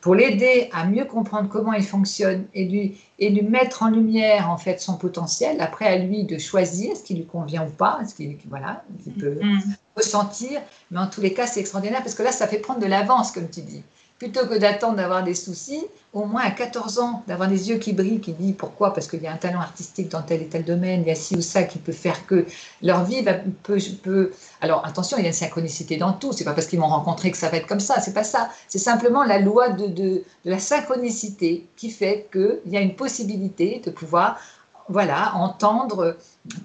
pour l'aider à mieux comprendre comment il fonctionne et lui mettre en lumière en fait son potentiel. Après, à lui de choisir ce qui lui convient ou pas, voilà, qu'il peut Mm. ressentir. Mais en tous les cas, c'est extraordinaire parce que là, ça fait prendre de l'avance, comme tu dis. Plutôt que d'attendre d'avoir des soucis, au moins à 14 ans, d'avoir des yeux qui brillent, qui disent pourquoi, parce qu'il y a un talent artistique dans tel et tel domaine, il y a ci ou ça qui peut faire que leur vie peut. Alors attention, il y a une synchronicité dans tout, c'est pas parce qu'ils m'ont rencontré que ça va être comme ça, c'est pas ça. C'est simplement la loi de la synchronicité qui fait qu'il y a une possibilité de pouvoir voilà, entendre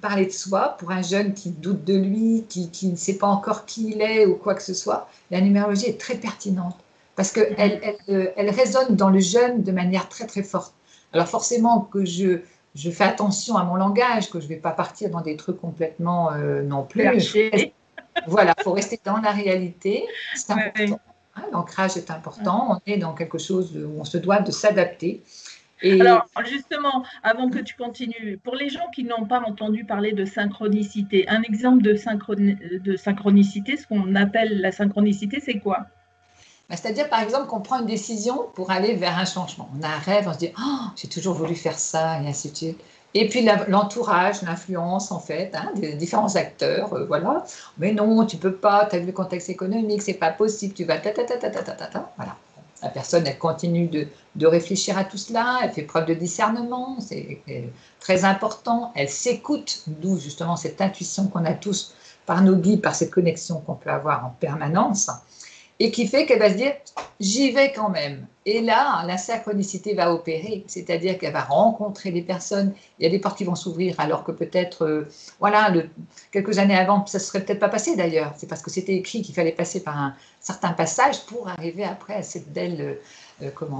parler de soi pour un jeune qui doute de lui, qui ne sait pas encore qui il est ou quoi que ce soit. La numérologie est très pertinente parce qu'elle résonne dans le jeune de manière très très forte. Alors forcément que je fais attention à mon langage, que je ne vais pas partir dans des trucs complètement non plus. Voilà, il faut rester dans la réalité, c'est important. Hein, l'ancrage est important, on est dans quelque chose où on se doit de s'adapter. Alors, justement, avant que tu continues, pour les gens qui n'ont pas entendu parler de synchronicité, un exemple de synchronicité, ce qu'on appelle la synchronicité, c'est quoi? C'est-à-dire, par exemple, qu'on prend une décision pour aller vers un changement. On a un rêve, on se dit « Oh, j'ai toujours voulu faire ça », et ainsi de suite. Et puis l'entourage, l'influence, en fait, hein, des différents acteurs, voilà. « Mais non, tu peux pas, tu as vu le contexte économique, c'est pas possible, tu vas ta. Voilà. La personne, elle continue de réfléchir à tout cela, elle fait preuve de discernement, c'est très important, elle s'écoute, d'où justement cette intuition qu'on a tous par nos guides, par cette connexion qu'on peut avoir en permanence, et qui fait qu'elle va se dire « j'y vais quand même ». Et là, la synchronicité va opérer, c'est-à-dire qu'elle va rencontrer des personnes, il y a des portes qui vont s'ouvrir, alors que peut-être, voilà, quelques années avant, ça ne serait peut-être pas passé d'ailleurs, c'est parce que c'était écrit qu'il fallait passer par un certain passage pour arriver après à cette belle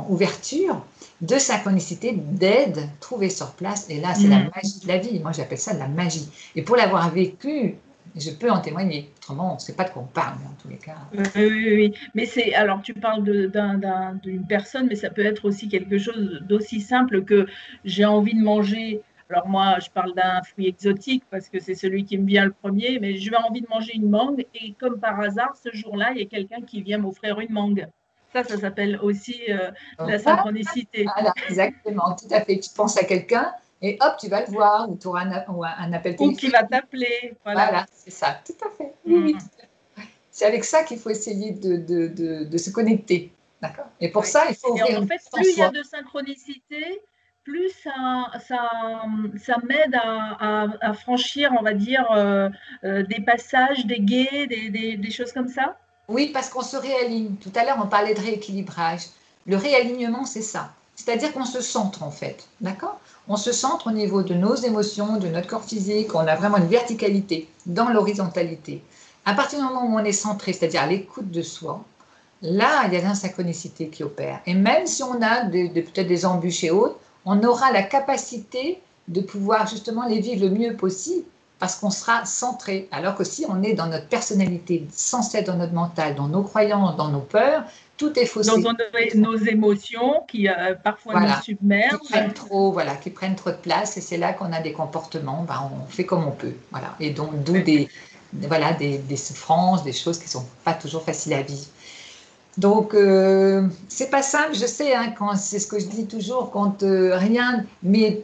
ouverture de synchronicité, d'aide trouvée sur place, et là, c'est la magie de la vie, moi j'appelle ça de la magie. Et pour l'avoir vécu, je peux en témoigner. Autrement, on ne sait pas de quoi on parle, en tous les cas. Oui. Mais c'est, alors, tu parles d'une personne, mais ça peut être aussi quelque chose d'aussi simple que j'ai envie de manger. Alors, moi, je parle d'un fruit exotique parce que c'est celui qui me vient le premier, mais j'ai envie de manger une mangue et comme par hasard, ce jour-là, il y a quelqu'un qui vient m'offrir une mangue. Ça s'appelle aussi la synchronicité. Voilà, exactement, tout à fait. Tu penses à quelqu'un et hop, tu vas le voir, ou tu auras un appel Ou qui téléphonique. va t'appeler. Voilà, c'est ça, tout à fait. Oui. C'est avec ça qu'il faut essayer de se connecter. D'accord. Et pour ça, il faut ouvrir en fait, plus il y a de synchronicité, plus ça m'aide à franchir, on va dire, des passages, des guets, des choses comme ça. Oui, parce qu'on se réaligne. Tout à l'heure, on parlait de rééquilibrage. Le réalignement, c'est ça. C'est-à-dire qu'on se centre, en fait. D'accord. On se centre au niveau de nos émotions, de notre corps physique. On a vraiment une verticalité dans l'horizontalité. À partir du moment où on est centré, c'est-à-dire à l'écoute de soi, là, il y a l'insynchronicité qui opère. Et même si on a peut-être des embûches et autres, on aura la capacité de pouvoir justement les vivre le mieux possible parce qu'on sera centré. Alors que si on est dans notre personnalité, sans être dans notre mental, dans nos croyances, dans nos peurs, tout est faussé. Dans nos émotions qui parfois nous submergent. Qui prennent trop de place, et c'est là qu'on a des comportements, on fait comme on peut. Voilà. Et donc, d'où des souffrances, des choses qui ne sont pas toujours faciles à vivre. Donc, c'est pas simple, je sais, hein, c'est ce que je dis toujours, quand rien, mais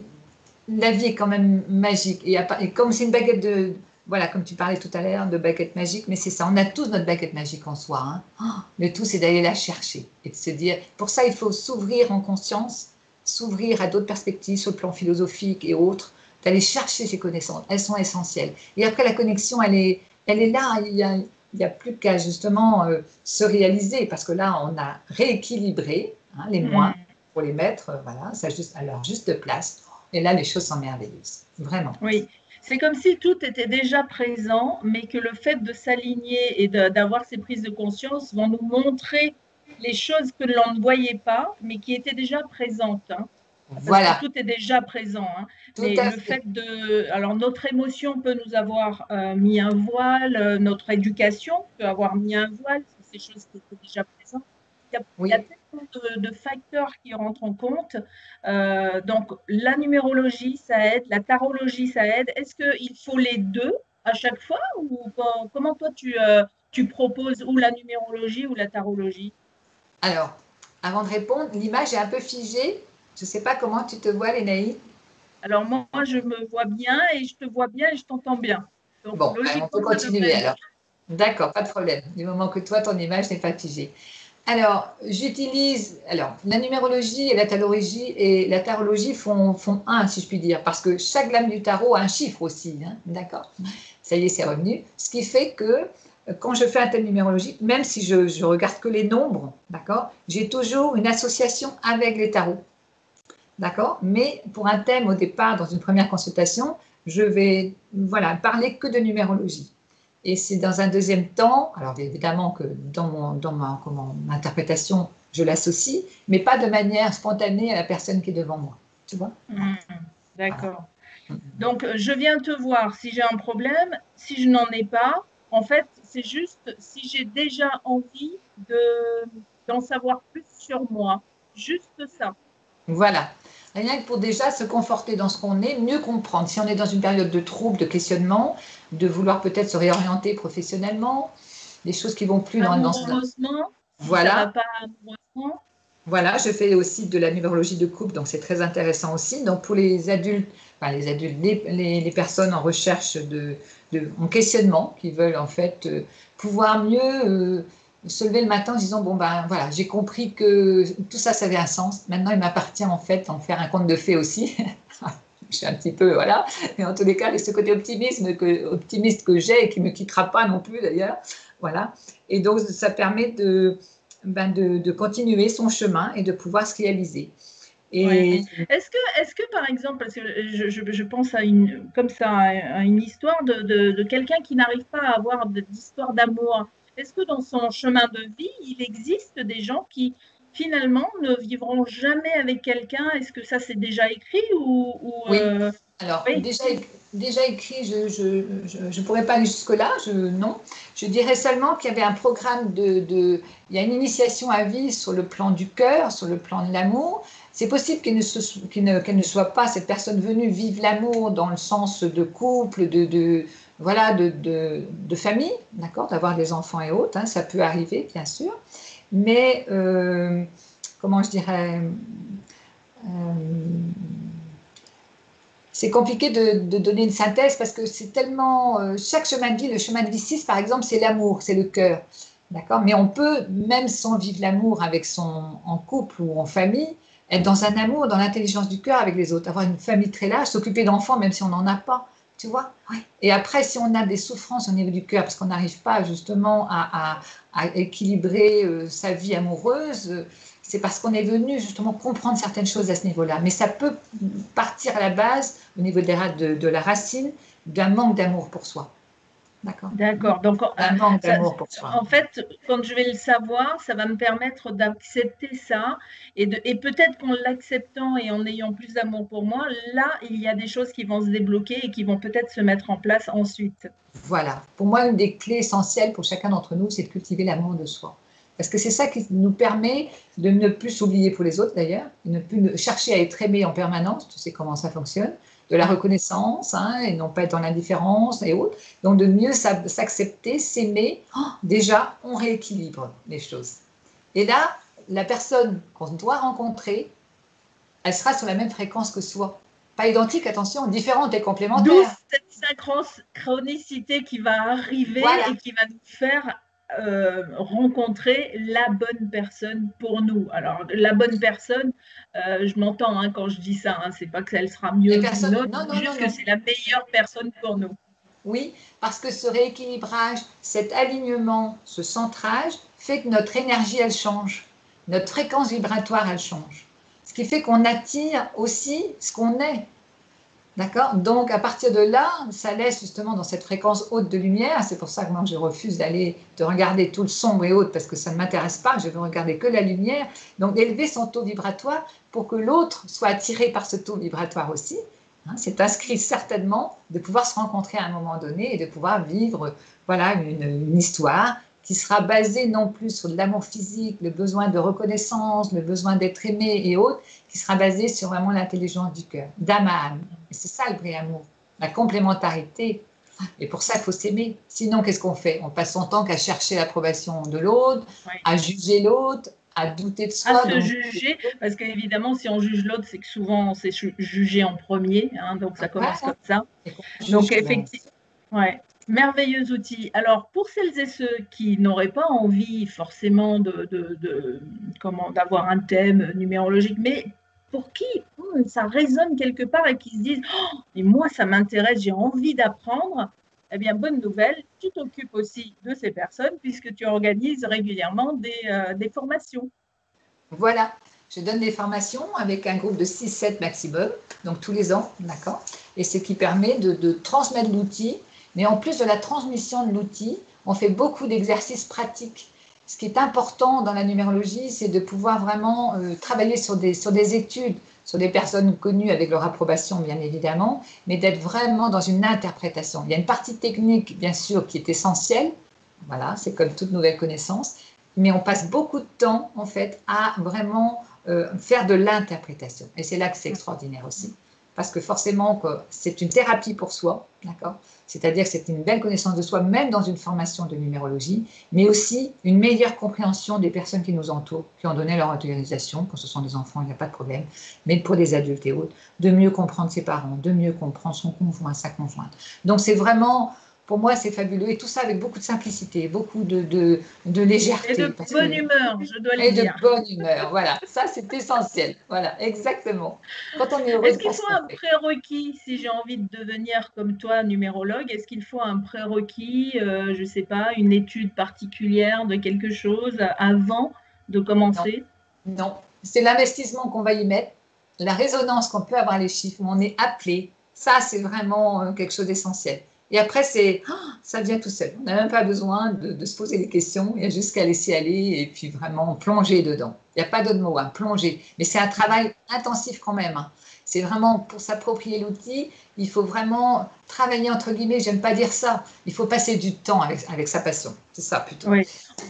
la vie est quand même magique. Et comme c'est une baguette voilà, comme tu parlais tout à l'heure, de baguette magique, mais c'est ça, on a tous notre baguette magique en soi. Hein. Le tout, c'est d'aller la chercher et de se dire, pour ça, il faut s'ouvrir en conscience, s'ouvrir à d'autres perspectives sur le plan philosophique et autres, d'aller chercher ces connaissances, elles sont essentielles. Et après, la connexion, elle est là, il n'y a plus qu'à justement se réaliser, parce que là, on a rééquilibré les moins pour les mettre voilà, à leur juste place. Et là, les choses sont merveilleuses, vraiment. Oui, c'est comme si tout était déjà présent, mais que le fait de s'aligner et d'avoir ces prises de conscience vont nous montrer les choses que l'on ne voyait pas, mais qui étaient déjà présentes. Hein. Parce que tout est déjà présent. Hein. Mais le fait de... Alors, notre émotion peut nous avoir mis un voile, notre éducation peut avoir mis un voile, c'est ces choses qui étaient déjà présentes. Il y a tellement de facteurs qui rentrent en compte. Donc, la numérologie, ça aide, la tarologie, ça aide. Est-ce qu'il faut les deux à chaque fois ou comment toi tu proposes ou la numérologie ou la tarologie? Alors, avant de répondre, l'image est un peu figée. Je ne sais pas comment tu te vois, Lénaï. Alors, moi, je me vois bien et je te vois bien et je t'entends bien. Donc, bon, logiquement, on peut continuer alors. D'accord, pas de problème, du moment que toi, ton image n'est pas figée. Alors, la numérologie et la tarologie font un, si je puis dire, parce que chaque lame du tarot a un chiffre aussi, hein, d'accord? Ça y est, c'est revenu. Ce qui fait que quand je fais un thème numérologique, même si je regarde que les nombres, d'accord, j'ai toujours une association avec les tarots, d'accord? Mais pour un thème au départ, dans une première consultation, je vais parler que de numérologie. Et c'est dans un deuxième temps, alors évidemment que dans mon interprétation, je l'associe, mais pas de manière spontanée à la personne qui est devant moi. Tu vois? Voilà. D'accord. Donc, je viens te voir si j'ai un problème. Si je n'en ai pas, en fait, c'est juste si j'ai déjà envie d'en savoir plus sur moi. Juste ça. Voilà. Rien que pour déjà se conforter dans ce qu'on est, mieux comprendre. Si on est dans une période de trouble, de questionnement, de vouloir peut-être se réorienter professionnellement, des choses qui vont plus dans ce... Amoureusement, si ça va Voilà. pas amoureusement. Voilà, je fais aussi de la numérologie de couple, donc c'est très intéressant aussi. Donc pour les adultes, enfin les personnes en recherche en questionnement, qui veulent en fait pouvoir mieux se lever le matin en se disant, bon ben voilà, j'ai compris que tout ça, ça avait un sens. Maintenant, il m'appartient en fait d'en faire un conte de fées aussi. Je suis un petit peu, voilà. Mais en tous les cas, c'est ce côté optimiste que j'ai et qui ne me quittera pas non plus d'ailleurs. Voilà. Et donc, ça permet de continuer son chemin et de pouvoir se réaliser. Ouais. Et Est-ce que par exemple, parce que je pense à comme ça, à une histoire de quelqu'un qui n'arrive pas à avoir d'histoire d'amour, est-ce que dans son chemin de vie, il existe des gens qui finalement ne vivront jamais avec quelqu'un? Est-ce que ça c'est déjà écrit oui, alors oui, déjà écrit, je pourrais pas aller jusque-là, non. Je dirais seulement qu'il y avait un programme il y a une initiation à vie sur le plan du cœur, sur le plan de l'amour. C'est possible qu'elle ne soit pas cette personne venue vivre l'amour dans le sens de couple, voilà, de famille, d'accord, d'avoir des enfants et autres, hein, ça peut arriver, bien sûr. Mais, comment je dirais, euh, c'est compliqué de donner une synthèse parce que c'est tellement... chaque chemin de vie, le chemin de vie 6, par exemple, c'est l'amour, c'est le cœur. D'accord? Mais on peut, même sans vivre l'amour en couple ou en famille, être dans un amour, dans l'intelligence du cœur avec les autres, avoir une famille très large, s'occuper d'enfants même si on n'en a pas. Tu vois? Ouais. Et après, si on a des souffrances au niveau du cœur, parce qu'on n'arrive pas justement à équilibrer sa vie amoureuse, c'est parce qu'on est venu justement comprendre certaines choses à ce niveau-là. Mais ça peut partir à la base, au niveau de la racine, d'un manque d'amour pour soi. D'accord? d'accord. Donc, Un manque d'amour pour soi. en fait, quand je vais le savoir, ça va me permettre d'accepter ça et peut-être qu'en l'acceptant et en ayant plus d'amour pour moi, là, il y a des choses qui vont se débloquer et qui vont peut-être se mettre en place ensuite. Voilà. Pour moi, une des clés essentielles pour chacun d'entre nous, c'est de cultiver l'amour de soi. Parce que c'est ça qui nous permet de ne plus s'oublier pour les autres d'ailleurs, de ne plus chercher à être aimé en permanence, tu sais comment ça fonctionne, de la reconnaissance, hein, et non pas être dans l'indifférence et autres. Donc de mieux s'accepter, s'aimer, déjà on rééquilibre les choses. Et là, la personne qu'on doit rencontrer, elle sera sur la même fréquence que soi. Pas identique, attention, différente et D'où complémentaire. cette synchronicité qui va arriver Voilà. et qui va nous faire rencontrer la bonne personne pour nous. Alors, la bonne personne, je m'entends hein, quand je dis ça, hein, c'est pas qu'elle sera Les mieux qu'une personnes, autre, non, c'est non, non, juste que non. c'est la meilleure personne pour nous. Oui, parce que ce rééquilibrage, cet alignement, ce centrage fait que notre énergie, elle change. Notre fréquence vibratoire, elle change. Ce qui fait qu'on attire aussi ce qu'on est. D'accord? Donc, à partir de là, ça laisse justement dans cette fréquence haute de lumière. C'est pour ça que moi, je refuse de regarder tout le sombre et autres parce que ça ne m'intéresse pas. Je veux regarder que la lumière. Donc, d'élever son taux vibratoire pour que l'autre soit attiré par ce taux vibratoire aussi. Hein, c'est inscrit certainement de pouvoir se rencontrer à un moment donné et de pouvoir vivre voilà, une histoire qui sera basée non plus sur l'amour physique, le besoin de reconnaissance, le besoin d'être aimé et autres, qui sera basée sur vraiment l'intelligence du cœur, d'âme à âme. Et c'est ça le vrai amour, la complémentarité. Et pour ça, il faut s'aimer. Sinon, qu'est-ce qu'on fait? On passe son temps qu'à chercher l'approbation de l'autre, Ouais. à juger l'autre, à douter de À soi. se Donc, juger, parce qu'évidemment, si on juge l'autre, c'est que souvent on s'est jugé en premier, hein, donc ça commence voilà. comme ça. Et qu'on juge, Donc, ben, effectivement, ouais, merveilleux outil. Alors, pour celles et ceux qui n'auraient pas envie forcément d'avoir un thème numérologique, mais pour qui ça résonne quelque part et qui se disent, oh, et moi, ça m'intéresse, j'ai envie d'apprendre, eh bien, bonne nouvelle, tu t'occupes aussi de ces personnes puisque tu organises régulièrement des formations. voilà. Je donne des formations avec un groupe de 6-7 maximum, donc tous les ans, d'accord. Et ce qui permet de transmettre l'outil Mais en plus de la transmission de l'outil, on fait beaucoup d'exercices pratiques. Ce qui est important dans la numérologie, c'est de pouvoir vraiment travailler sur des études, sur des personnes connues avec leur approbation, bien évidemment, mais d'être vraiment dans une interprétation. Il y a une partie technique, bien sûr, qui est essentielle. Voilà, c'est comme toute nouvelle connaissance. Mais on passe beaucoup de temps, en fait, à vraiment faire de l'interprétation. Et c'est là que c'est extraordinaire aussi. Parce que forcément, c'est une thérapie pour soi, d'accord? C'est-à-dire que c'est une belle connaissance de soi, même dans une formation de numérologie, mais aussi une meilleure compréhension des personnes qui nous entourent, qui ont donné leur autorisation. Quand ce sont des enfants, il n'y a pas de problème. Mais pour des adultes et autres, de mieux comprendre ses parents, de mieux comprendre son conjoint, sa conjointe. Donc c'est vraiment, pour moi, c'est fabuleux. Et tout ça avec beaucoup de simplicité, beaucoup de légèreté. Et de bonne humeur, je dois le Et dire. de bonne humeur, voilà. Ça, c'est essentiel. Voilà, exactement. Quand on est heureux Est-ce de qu'il faire ce faut qu'on un fait. prérequis si j'ai envie de devenir comme toi numérologue? Est-ce qu'il faut un prérequis, je ne sais pas, une étude particulière de quelque chose avant de Non, commencer? non. C'est l'investissement qu'on va y mettre, la résonance qu'on peut avoir les chiffres, où on est appelé. Ça, c'est vraiment quelque chose d'essentiel. Et après, ça vient tout seul. On n'a même pas besoin de se poser des questions. Il y a juste qu'à laisser aller et puis vraiment plonger dedans. Il n'y a pas d'autre mot, hein, plonger. Mais c'est un travail intensif quand même, hein. C'est vraiment pour s'approprier l'outil, il faut vraiment travailler entre guillemets. J'aime pas dire ça. Il faut passer du temps avec sa passion. C'est ça plutôt. Oui.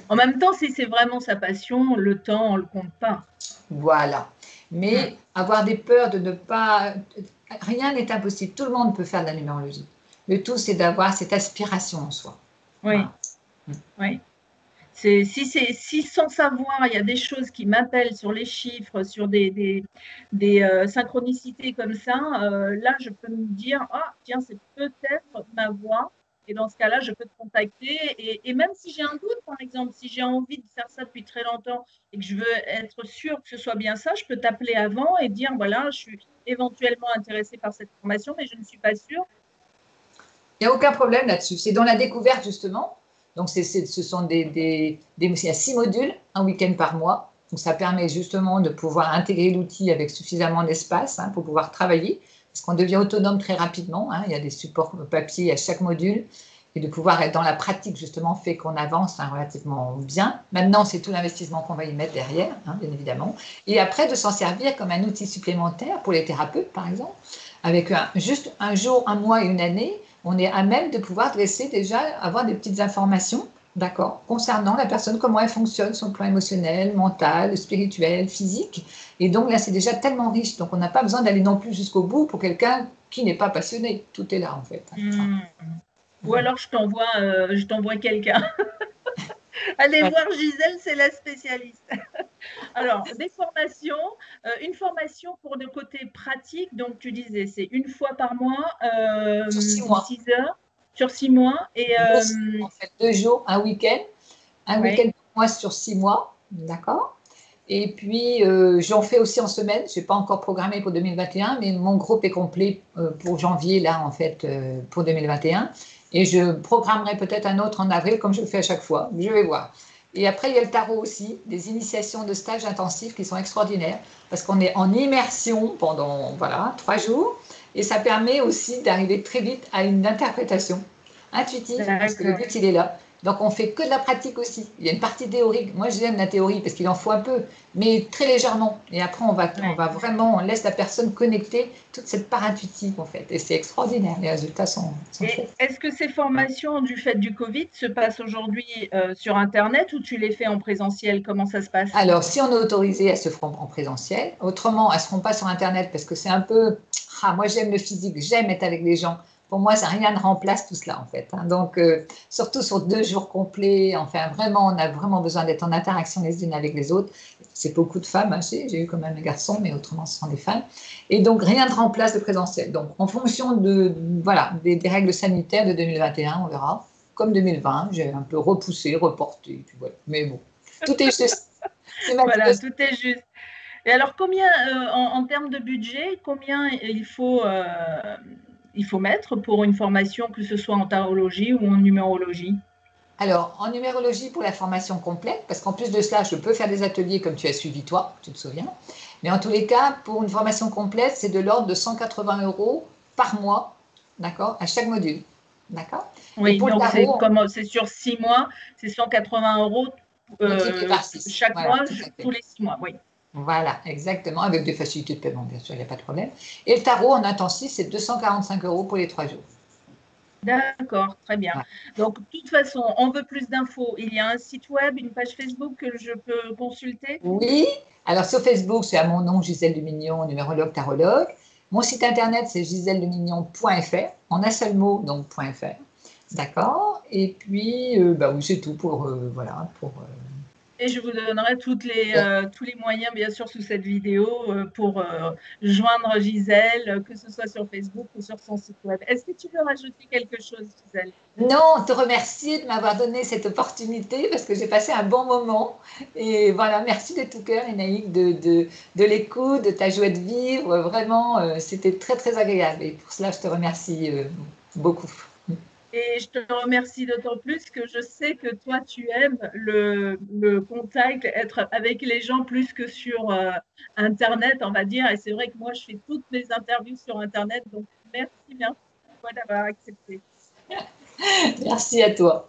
En même temps, si c'est vraiment sa passion, le temps, on ne le compte pas. Voilà. Mais avoir des peurs de ne pas... Rien n'est impossible. Tout le monde peut faire de la numérologie. Le tout, c'est d'avoir cette aspiration en soi. Oui, Voilà. oui. Si sans savoir, il y a des choses qui m'appellent sur les chiffres, sur des synchronicités comme ça, là, je peux me dire, ah, tiens, c'est peut-être ma voix. Et dans ce cas-là, je peux te contacter. Et même si j'ai un doute, par exemple, si j'ai envie de faire ça depuis très longtemps et que je veux être sûre que ce soit bien ça, je peux t'appeler avant et dire, voilà, je suis éventuellement intéressée par cette formation, mais je ne suis pas sûre. Il n'y a aucun problème là-dessus. C'est dans la découverte, justement. Donc, ce sont il y a 6 modules, un week-end par mois. Donc, ça permet justement de pouvoir intégrer l'outil avec suffisamment d'espace, hein, pour pouvoir travailler. Parce qu'on devient autonome très rapidement, hein. Il y a des supports papier à chaque module. Et de pouvoir être dans la pratique, justement, fait qu'on avance, hein, relativement bien. Maintenant, c'est tout l'investissement qu'on va y mettre derrière, hein, bien évidemment. Et après, de s'en servir comme un outil supplémentaire pour les thérapeutes, par exemple. Avec juste un jour, un mois et une année, on est à même de pouvoir dresser déjà, avoir des petites informations, d'accord, concernant la personne, comment elle fonctionne sur le plan émotionnel, mental, spirituel, physique. Et donc là, c'est déjà tellement riche. Donc on n'a pas besoin d'aller non plus jusqu'au bout pour quelqu'un qui n'est pas passionné. Tout est là, en fait. Ou alors je t'envoie quelqu'un. Allez voir Gisèle, c'est la spécialiste. Alors, des formations, une formation pour le côté pratique, donc tu disais, c'est une fois par mois, Sur 6 mois. 6 heures, sur 6 mois. Et En fait, 2 jours, un week-end. Un ouais, week-end pour moi sur 6 mois, d'accord. Et puis, j'en fais aussi en semaine. Je n'ai pas encore programmé pour 2021, mais mon groupe est complet pour janvier, là, en fait, pour 2021. Et je programmerai peut-être un autre en avril, comme je le fais à chaque fois. Je vais voir. Et après, il y a le tarot aussi, des initiations de stages intensifs qui sont extraordinaires, parce qu'on est en immersion pendant, voilà, 3 jours. Et ça permet aussi d'arriver très vite à une interprétation intuitive, parce que le d'accord. but, il est là. Donc, on fait que de la pratique aussi. Il y a une partie théorique. Moi, j'aime la théorie parce qu'il en faut un peu, mais très légèrement. Et après, on Ouais. va vraiment, on laisse la personne connecter toute cette part intuitive, en fait. Et c'est extraordinaire. Les résultats sont Et chouettes. est-ce que ces formations, du fait du Covid, se passent aujourd'hui sur Internet ou tu les fais en présentiel? Comment ça se passe? Alors, si on est autorisé, elles se feront en présentiel. Autrement, elles ne seront pas sur Internet parce que c'est un peu. Ah, moi, j'aime le physique, j'aime être avec les gens. Pour moi, ça rien ne remplace tout cela, en fait, hein. Donc, surtout sur 2 jours complets, enfin, vraiment, on a vraiment besoin d'être en interaction les unes avec les autres. C'est beaucoup de femmes, hein, j'ai eu quand même un garçon, mais autrement, ce sont des femmes. Et donc, rien ne remplace le présentiel. Donc, en fonction voilà, des règles sanitaires de 2021, on verra. Comme 2020, j'ai un peu repoussé, reporté. Puis voilà. Mais bon, tout est juste. C'est ma Voilà, philosophie. tout est juste. Et alors, combien, en termes de budget, combien il faut mettre pour une formation, que ce soit en tarologie ou en numérologie? Alors, en numérologie, pour la formation complète, parce qu'en plus de cela, je peux faire des ateliers comme tu as suivi toi, tu te souviens. Mais en tous les cas, pour une formation complète, c'est de l'ordre de 180 € par mois, d'accord, à chaque module. D'accord? Et Oui, pour le donc tarot, c'est sur 6 mois, c'est 180 € multiplié par 6. chaque Voilà, mois, tout à fait. tous les 6 mois, oui. Voilà, exactement, avec des facilités de paiement, bien sûr, il n'y a pas de problème. Et le tarot en intensif, c'est 245 € pour les 3 jours. D'accord, très bien. Ouais. Donc, de toute façon, on veut plus d'infos. Il y a un site web, une page Facebook que je peux consulter? Oui, alors sur Facebook, c'est à mon nom, Gisèle Lumignon, numérologue, tarologue. Mon site internet, c'est gisellemignon.fr, en un seul mot, donc .fr. D'accord? Et puis, bah oui, c'est tout pour, voilà, pour… Et je vous donnerai tous les moyens, bien sûr, sous cette vidéo pour joindre Gisèle, que ce soit sur Facebook ou sur son site web. Est-ce que tu veux rajouter quelque chose, Gisèle? Non, te remercier de m'avoir donné cette opportunité parce que j'ai passé un bon moment. Et voilà, merci de tout cœur, Enaïque, de l'écoute, de ta joie de vivre. Vraiment, c'était très, très agréable. Et pour cela, je te remercie beaucoup. Et je te remercie d'autant plus que je sais que toi, tu aimes le contact, être avec les gens plus que sur Internet, on va dire. Et c'est vrai que moi, je fais toutes mes interviews sur Internet. Donc, merci, merci d'avoir accepté. Merci à toi.